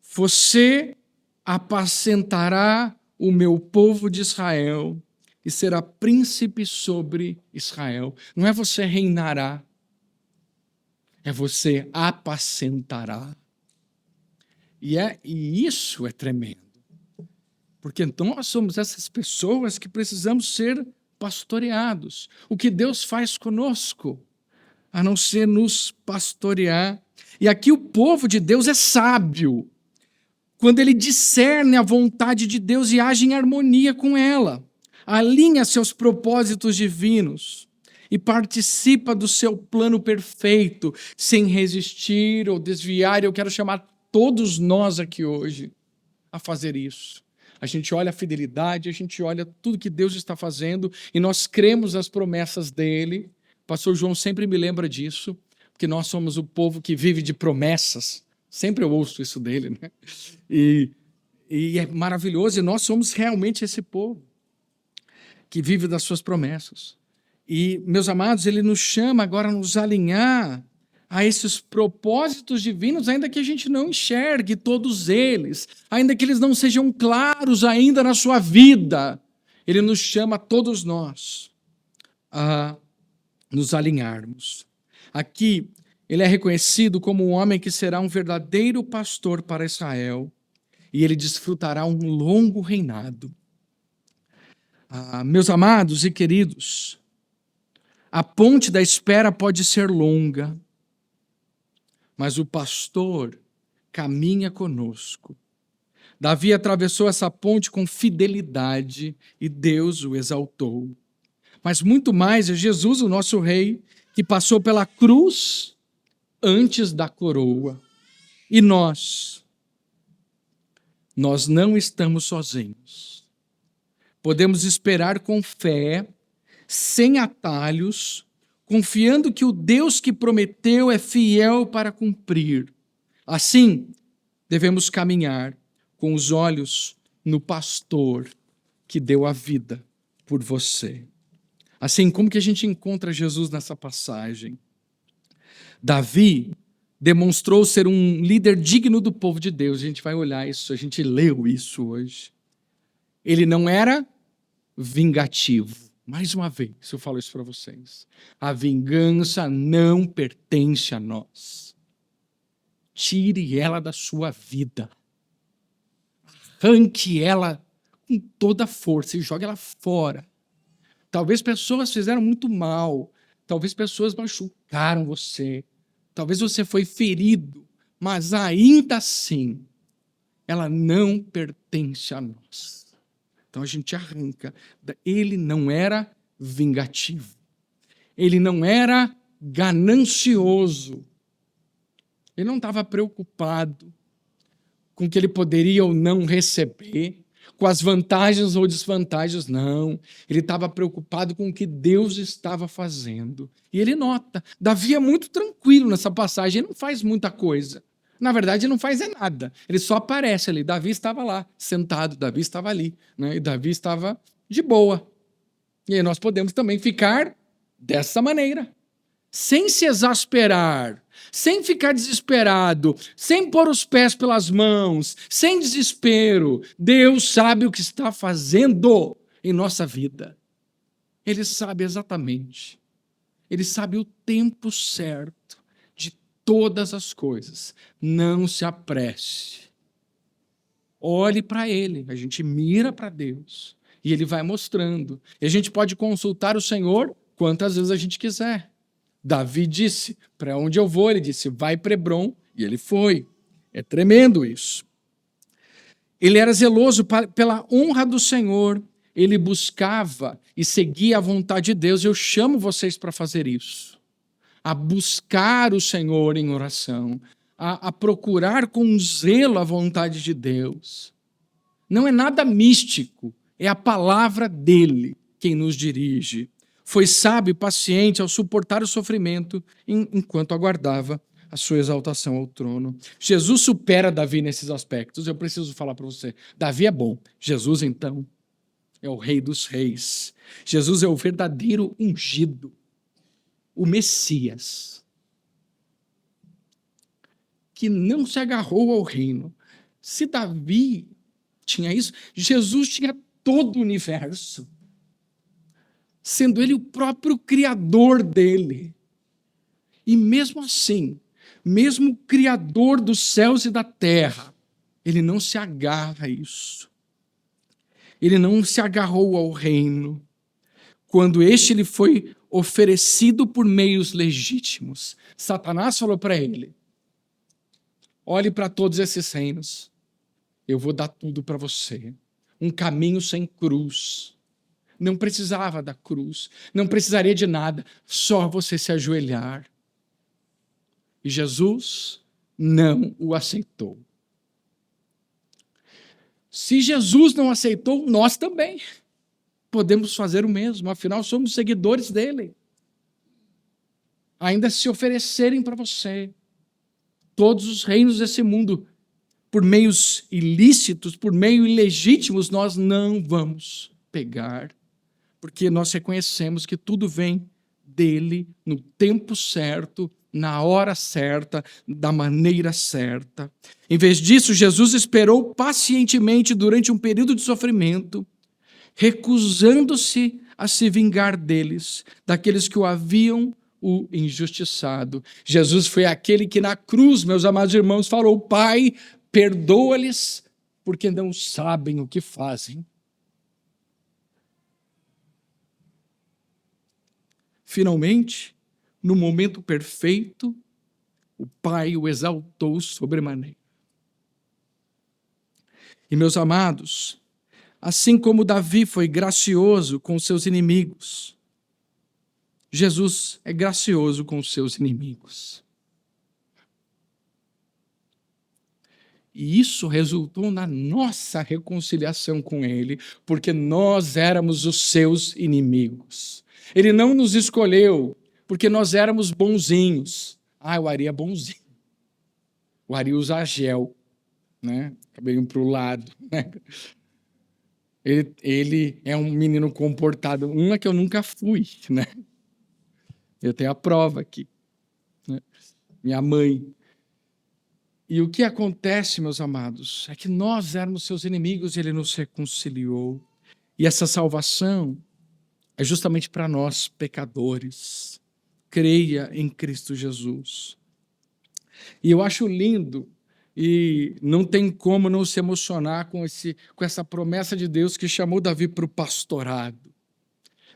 você apacentará o meu povo de Israel e será príncipe sobre Israel. Não é você reinará, é você apacentará. E isso é tremendo. Porque então nós somos essas pessoas que precisamos ser pastoreados. O que Deus faz conosco, a não ser nos pastorear. E aqui o povo de Deus é sábio, quando ele discerne a vontade de Deus e age em harmonia com ela, alinha seus propósitos divinos e participa do seu plano perfeito, sem resistir ou desviar. Eu quero chamar todos nós aqui hoje a fazer isso. A gente olha a fidelidade, a gente olha tudo que Deus está fazendo e nós cremos nas promessas dele. O pastor João sempre me lembra disso, porque nós somos o povo que vive de promessas. Sempre eu ouço isso dele, né? E é maravilhoso, e nós somos realmente esse povo que vive das suas promessas. E, meus amados, ele nos chama agora a nos alinhar a esses propósitos divinos, ainda que a gente não enxergue todos eles, ainda que eles não sejam claros ainda na sua vida. Ele nos chama a todos nós a nos alinharmos. Aqui, ele é reconhecido como um homem que será um verdadeiro pastor para Israel, e ele desfrutará um longo reinado. Meus amados e queridos, a ponte da espera pode ser longa, mas o pastor caminha conosco. Davi atravessou essa ponte com fidelidade e Deus o exaltou. Mas muito mais é Jesus, o nosso rei, que passou pela cruz antes da coroa. E nós não estamos sozinhos. Podemos esperar com fé, sem atalhos, confiando que o Deus que prometeu é fiel para cumprir. Assim, devemos caminhar com os olhos no pastor que deu a vida por você. Assim, como que a gente encontra Jesus nessa passagem? Davi demonstrou ser um líder digno do povo de Deus. A gente vai olhar isso, a gente leu isso hoje. Ele não era vingativo. Mais uma vez, eu falo isso para vocês. A vingança não pertence a nós. Tire ela da sua vida. Arranque ela com toda a força e jogue ela fora. Talvez pessoas fizeram muito mal. Talvez pessoas machucaram você. Talvez você foi ferido. Mas ainda assim, ela não pertence a nós. Então a gente arranca. Ele não era vingativo. Ele não era ganancioso. Ele não estava preocupado com o que ele poderia ou não receber, com as vantagens ou desvantagens, não. Ele estava preocupado com o que Deus estava fazendo. E ele nota, Davi é muito tranquilo nessa passagem, ele não faz muita coisa. Na verdade, ele não faz nada, ele só aparece ali. Davi estava lá, sentado, Davi estava ali, né? E Davi estava de boa. E aí nós podemos também ficar dessa maneira, sem se exasperar, sem ficar desesperado, sem pôr os pés pelas mãos, sem desespero. Deus sabe o que está fazendo em nossa vida. Ele sabe exatamente. Ele sabe o tempo certo de todas as coisas. Não se apresse. Olhe para Ele. A gente mira para Deus e Ele vai mostrando. E a gente pode consultar o Senhor quantas vezes a gente quiser. Davi disse, para onde eu vou? Ele disse, vai para Hebrom, e ele foi. É tremendo isso. Ele era zeloso pela honra do Senhor, ele buscava e seguia a vontade de Deus. Eu chamo vocês para fazer isso, a buscar o Senhor em oração, a procurar com zelo a vontade de Deus. Não é nada místico, é a palavra dele quem nos dirige. Foi sábio e paciente ao suportar o sofrimento enquanto aguardava a sua exaltação ao trono. Jesus supera Davi nesses aspectos. Eu preciso falar para você. Davi é bom. Jesus, então, é o Rei dos Reis. Jesus é o verdadeiro ungido, o Messias, que não se agarrou ao reino. Se Davi tinha isso, Jesus tinha todo o universo, sendo ele o próprio criador dele. E mesmo assim, mesmo o criador dos céus e da terra, ele não se agarra a isso. Ele não se agarrou ao reino, quando este lhe foi oferecido por meios legítimos. Satanás falou para ele, olhe para todos esses reinos, eu vou dar tudo para você. Um caminho sem cruz. Não precisava da cruz, não precisaria de nada, só você se ajoelhar. E Jesus não o aceitou. Se Jesus não aceitou, nós também podemos fazer o mesmo, afinal somos seguidores dele. Ainda se oferecerem para você todos os reinos desse mundo, por meios ilícitos, por meios ilegítimos, nós não vamos pegar. Porque nós reconhecemos que tudo vem dele no tempo certo, na hora certa, da maneira certa. Em vez disso, Jesus esperou pacientemente durante um período de sofrimento, recusando-se a se vingar deles, daqueles que o haviam o injustiçado. Jesus foi aquele que na cruz, meus amados irmãos, falou, Pai, perdoa-lhes, porque não sabem o que fazem. Finalmente, no momento perfeito, o Pai o exaltou sobremaneira. E, meus amados, assim como Davi foi gracioso com seus inimigos, Jesus é gracioso com os seus inimigos. E isso resultou na nossa reconciliação com Ele, porque nós éramos os seus inimigos. Ele não nos escolheu porque nós éramos bonzinhos. O Ari é bonzinho. O Ari usa gel, né? Cabelinho para o lado. Né? Ele é um menino comportado. Uma que eu nunca fui, né? Eu tenho a prova aqui. Né? Minha mãe. E o que acontece, meus amados, é que nós éramos seus inimigos e Ele nos reconciliou. E essa salvação é justamente para nós, pecadores. Creia em Cristo Jesus. E eu acho lindo, e não tem como não se emocionar com essa promessa de Deus que chamou Davi para o pastorado.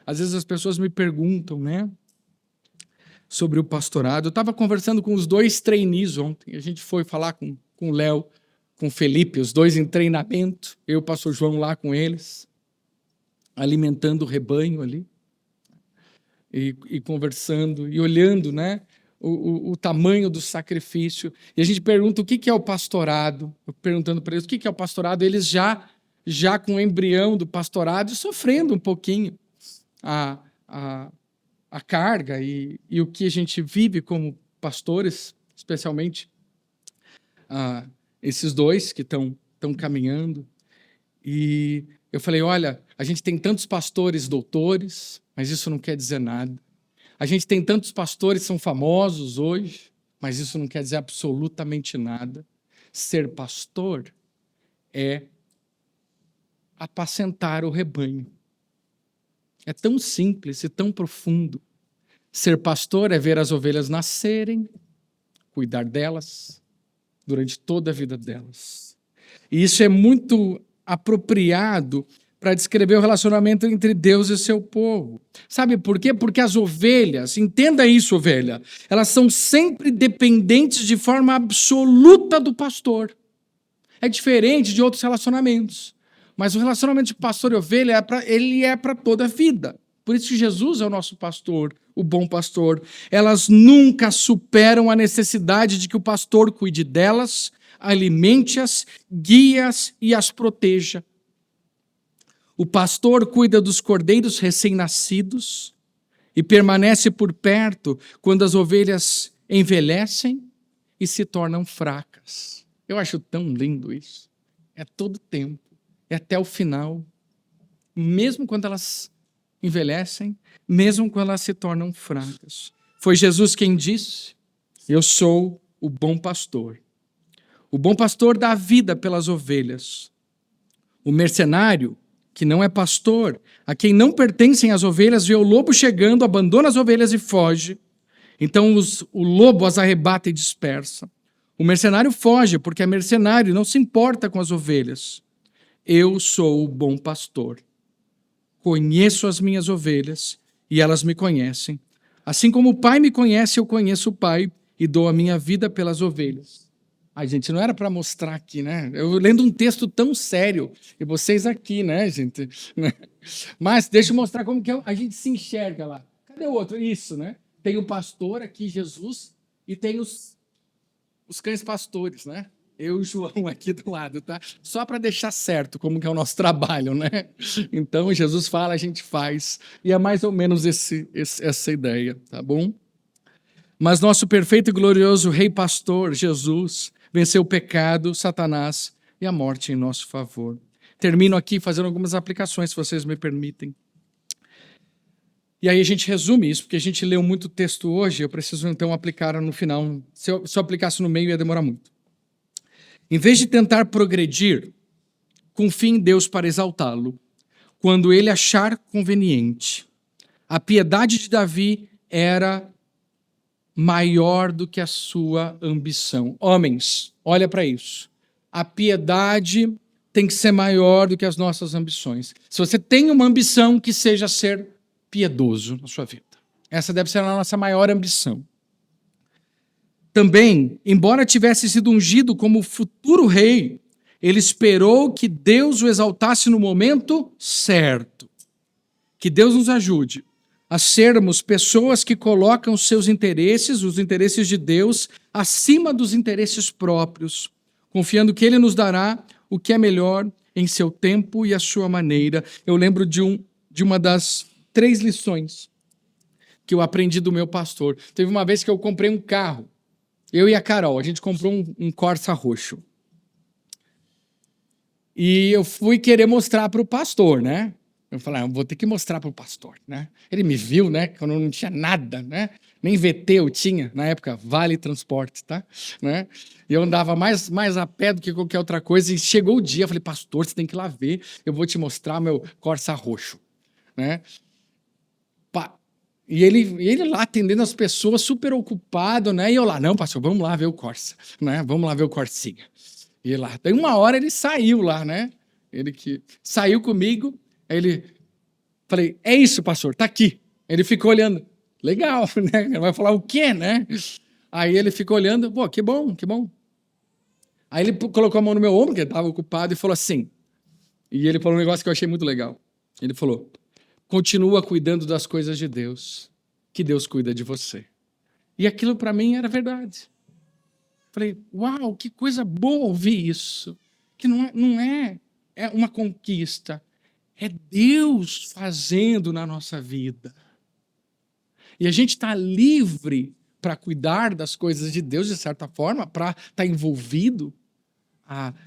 Às vezes as pessoas me perguntam, né, sobre o pastorado. Eu estava conversando com os 2 trainees ontem, a gente foi falar com o Léo, com o Felipe, os 2 em treinamento, eu e o pastor João lá com eles. alimentando o rebanho ali, e conversando, e olhando, né, o tamanho do sacrifício. E a gente pergunta o que é o pastorado, eu perguntando para eles o que é o pastorado, eles já com o embrião do pastorado, sofrendo um pouquinho a carga e o que a gente vive como pastores, especialmente esses dois que estão caminhando. E eu falei, olha, a gente tem tantos pastores doutores, mas isso não quer dizer nada. A gente tem tantos pastores que são famosos hoje, mas isso não quer dizer absolutamente nada. Ser pastor é apacentar o rebanho. É tão simples e tão profundo. Ser pastor é ver as ovelhas nascerem, cuidar delas durante toda a vida delas. E isso é muito apropriado para descrever o relacionamento entre Deus e seu povo. Sabe por quê? Porque as ovelhas, entenda isso, ovelha, elas são sempre dependentes de forma absoluta do pastor. É diferente de outros relacionamentos. Mas o relacionamento de pastor e ovelha, ele é para toda a vida. Por isso que Jesus é o nosso pastor, o bom pastor. Elas nunca superam a necessidade de que o pastor cuide delas, alimente-as, guie-as e as proteja. O pastor cuida dos cordeiros recém-nascidos e permanece por perto quando as ovelhas envelhecem e se tornam fracas. Eu acho tão lindo isso. É todo tempo, é até o final. Mesmo quando elas envelhecem, mesmo quando elas se tornam fracas. Foi Jesus quem disse, eu sou o bom pastor. O bom pastor dá a vida pelas ovelhas. O mercenário, que não é pastor, a quem não pertencem as ovelhas, vê o lobo chegando, abandona as ovelhas e foge. Então o lobo as arrebata e dispersa. O mercenário foge porque é mercenário e não se importa com as ovelhas. Eu sou o bom pastor. Conheço as minhas ovelhas e elas me conhecem. Assim como o Pai me conhece, eu conheço o Pai e dou a minha vida pelas ovelhas. Ai, gente, não era para mostrar aqui, né? Eu lendo um texto tão sério, e vocês aqui, né, gente? Mas deixa eu mostrar como que a gente se enxerga lá. Cadê o outro? Isso, né? Tem o pastor aqui, Jesus, e tem os cães pastores, né? Eu e o João aqui do lado, tá? Só para deixar certo como que é o nosso trabalho, né? Então, Jesus fala, a gente faz. E é mais ou menos essa ideia, tá bom? Mas nosso perfeito e glorioso Rei Pastor, Jesus, venceu o pecado, Satanás e a morte em nosso favor. Termino aqui fazendo algumas aplicações, se vocês me permitem. E aí a gente resume isso, porque a gente leu muito texto hoje, eu preciso então aplicar no final. Se eu aplicasse no meio, ia demorar muito. Em vez de tentar progredir, confie em Deus para exaltá-lo, quando ele achar conveniente. A piedade de Davi era maior do que a sua ambição. Homens, olha para isso. A piedade tem que ser maior do que as nossas ambições. Se você tem uma ambição, que seja ser piedoso na sua vida. Essa deve ser a nossa maior ambição. Também, embora tivesse sido ungido como futuro rei, ele esperou que Deus o exaltasse no momento certo. Que Deus nos ajude a sermos pessoas que colocam seus interesses, os interesses de Deus, acima dos interesses próprios, confiando que Ele nos dará o que é melhor em seu tempo e a sua maneira. Eu lembro de uma das 3 lições que eu aprendi do meu pastor. Teve uma vez que eu comprei um carro, eu e a Carol, a gente comprou um Corsa roxo. E eu fui querer mostrar para o pastor, né? Eu falei, vou ter que mostrar para o pastor, né? Ele me viu, né? Quando eu não tinha nada, né? Nem VT eu tinha, na época, Vale Transporte, tá? Né? E eu andava mais a pé do que qualquer outra coisa. E chegou o dia, eu falei, pastor, você tem que ir lá ver, eu vou te mostrar meu Corsa roxo, né? E ele lá atendendo as pessoas, super ocupado, né? E eu lá, não, pastor, vamos lá ver o Corsa, né? Vamos lá ver o Corsinha. E lá, daí uma hora ele saiu lá, né? Ele que saiu comigo, aí ele, falei, é isso, pastor, tá aqui. Ele ficou olhando, legal, né? Ele vai falar o quê, né? Aí ele ficou olhando, pô, que bom, que bom. Aí ele colocou a mão no meu ombro, que ele estava ocupado, e falou assim, e ele falou um negócio que eu achei muito legal. Ele falou: continua cuidando das coisas de Deus, que Deus cuida de você. E aquilo para mim era verdade. Falei, uau, que coisa boa ouvir isso. Que não é uma conquista, é Deus fazendo na nossa vida. E a gente está livre para cuidar das coisas de Deus, de certa forma, para estar envolvido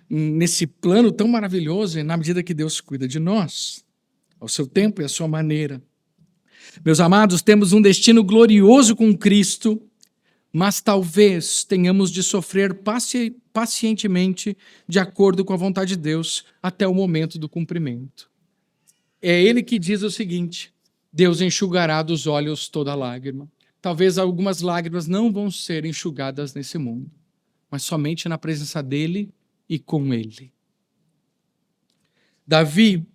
nesse plano tão maravilhoso, e na medida que Deus cuida de nós, ao seu tempo e à sua maneira. Meus amados, temos um destino glorioso com Cristo, mas talvez tenhamos de sofrer pacientemente de acordo com a vontade de Deus até o momento do cumprimento. É Ele que diz o seguinte: Deus enxugará dos olhos toda lágrima. Talvez algumas lágrimas não vão ser enxugadas nesse mundo, mas somente na presença dEle e com Ele. Davi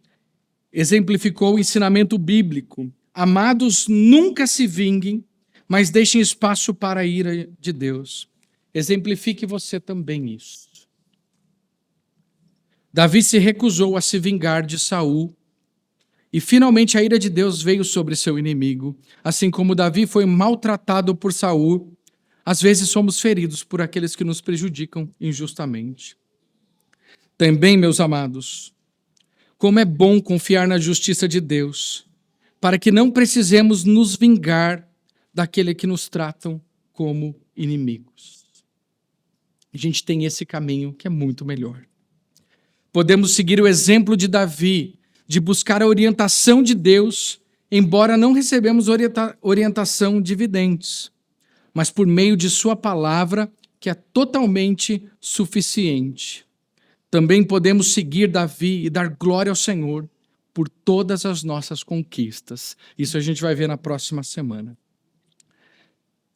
exemplificou o ensinamento bíblico. Amados, nunca se vinguem, mas deixem espaço para a ira de Deus. Exemplifique você também isso. Davi se recusou a se vingar de Saul, e finalmente a ira de Deus veio sobre seu inimigo. Assim como Davi foi maltratado por Saul, às vezes somos feridos por aqueles que nos prejudicam injustamente. Também, meus amados, como é bom confiar na justiça de Deus, para que não precisemos nos vingar daquele que nos tratam como inimigos. A gente tem esse caminho que é muito melhor. Podemos seguir o exemplo de Davi, de buscar a orientação de Deus, embora não recebemos orientação de videntes, mas por meio de sua palavra, que é totalmente suficiente. Também podemos seguir Davi e dar glória ao Senhor por todas as nossas conquistas. Isso a gente vai ver na próxima semana.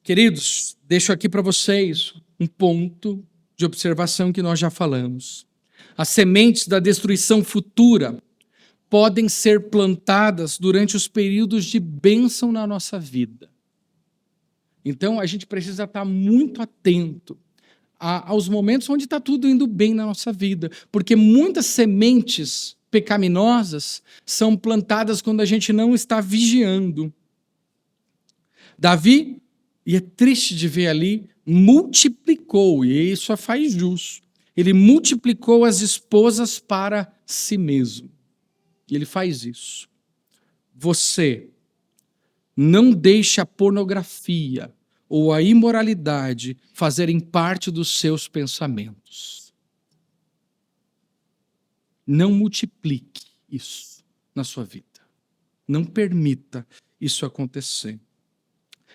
Queridos, deixo aqui para vocês um ponto de observação que nós já falamos. As sementes da destruição futura podem ser plantadas durante os períodos de bênção na nossa vida. Então, a gente precisa estar muito atento aos momentos onde está tudo indo bem na nossa vida, porque muitas sementes pecaminosas são plantadas quando a gente não está vigiando. Davi, e é triste de ver ali, multiplicou, e isso faz jus. Ele multiplicou as esposas para si mesmo. E ele faz isso. Você não deixe a pornografia ou a imoralidade fazerem parte dos seus pensamentos. Não multiplique isso na sua vida. Não permita isso acontecer.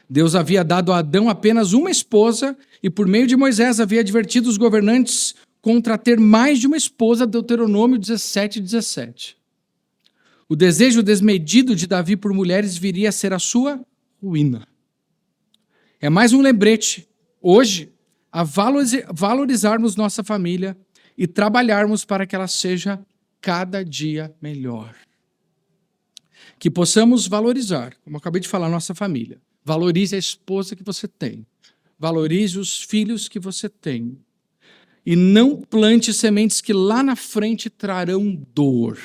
Deus havia dado a Adão apenas uma esposa e por meio de Moisés havia advertido os governantes contra ter mais de uma esposa, Deuteronômio 17:17. O desejo desmedido de Davi por mulheres viria a ser a sua ruína. É mais um lembrete, hoje, a valorizarmos nossa família e trabalharmos para que ela seja cada dia melhor. Que possamos valorizar, como eu acabei de falar, nossa família. Valorize a esposa que você tem. Valorize os filhos que você tem. E não plante sementes que lá na frente trarão dor.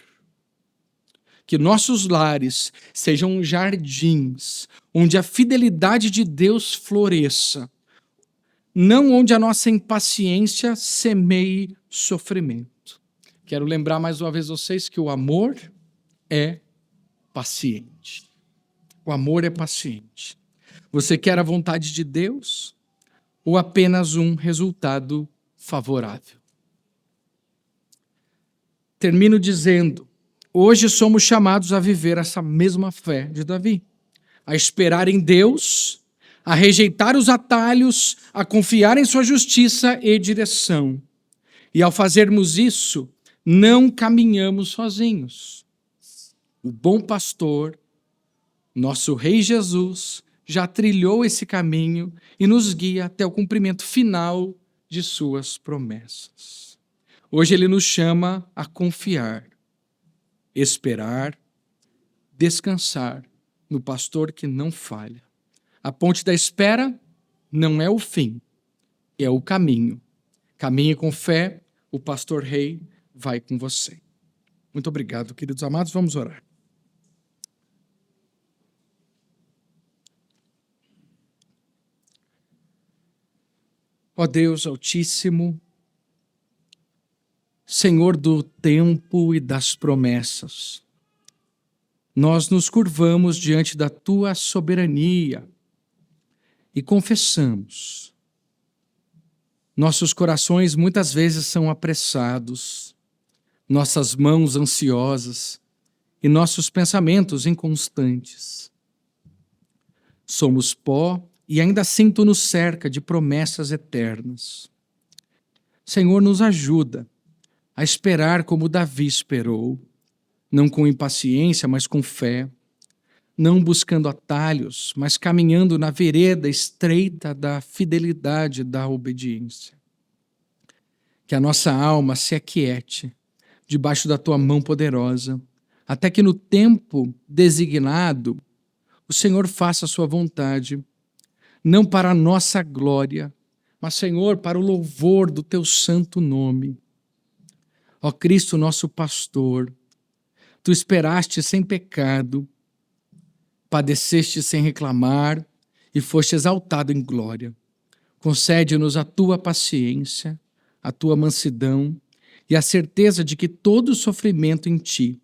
Que nossos lares sejam jardins onde a fidelidade de Deus floresça, não onde a nossa impaciência semeie sofrimento. Quero lembrar mais uma vez vocês que o amor é paciente. O amor é paciente. Você quer a vontade de Deus ou apenas um resultado favorável? Termino dizendo, hoje somos chamados a viver essa mesma fé de Davi, a esperar em Deus, a rejeitar os atalhos, a confiar em sua justiça e direção. E ao fazermos isso, não caminhamos sozinhos. O bom pastor, nosso Rei Jesus, já trilhou esse caminho e nos guia até o cumprimento final de suas promessas. Hoje ele nos chama a confiar, esperar, descansar no pastor que não falha. A ponte da espera não é o fim, é o caminho. Caminhe com fé, o pastor rei vai com você. Muito obrigado, queridos amados. Vamos orar. Ó Deus Altíssimo, Senhor do tempo e das promessas, nós nos curvamos diante da tua soberania e confessamos. Nossos corações muitas vezes são apressados, nossas mãos ansiosas e nossos pensamentos inconstantes. Somos pó e ainda assim tu nos cerca de promessas eternas. Senhor, nos ajuda a esperar como Davi esperou, não com impaciência, mas com fé, não buscando atalhos, mas caminhando na vereda estreita da fidelidade e da obediência. Que a nossa alma se aquiete debaixo da tua mão poderosa, até que no tempo designado o Senhor faça a sua vontade, não para a nossa glória, mas, Senhor, para o louvor do teu santo nome. Ó Cristo, nosso pastor, tu esperaste sem pecado, padeceste sem reclamar e foste exaltado em glória. Concede-nos a tua paciência, a tua mansidão e a certeza de que todo sofrimento em ti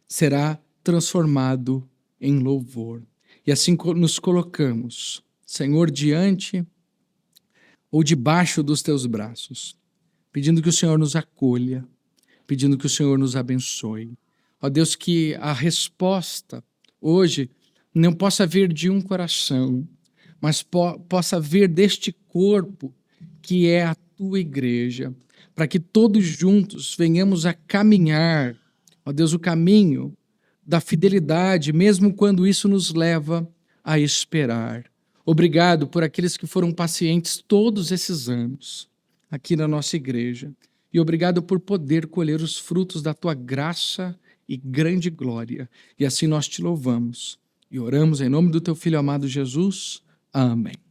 será transformado em louvor. E assim nos colocamos, Senhor, diante ou debaixo dos teus braços, pedindo que o Senhor nos acolha, pedindo que o Senhor nos abençoe. Ó Deus, que a resposta hoje não possa vir de um coração, mas possa vir deste corpo que é a tua igreja, para que todos juntos venhamos a caminhar, ó Deus, o caminho da fidelidade, mesmo quando isso nos leva a esperar. Obrigado por aqueles que foram pacientes todos esses anos aqui na nossa igreja. E obrigado por poder colher os frutos da tua graça e grande glória. E assim nós te louvamos e oramos em nome do teu Filho amado Jesus. Amém.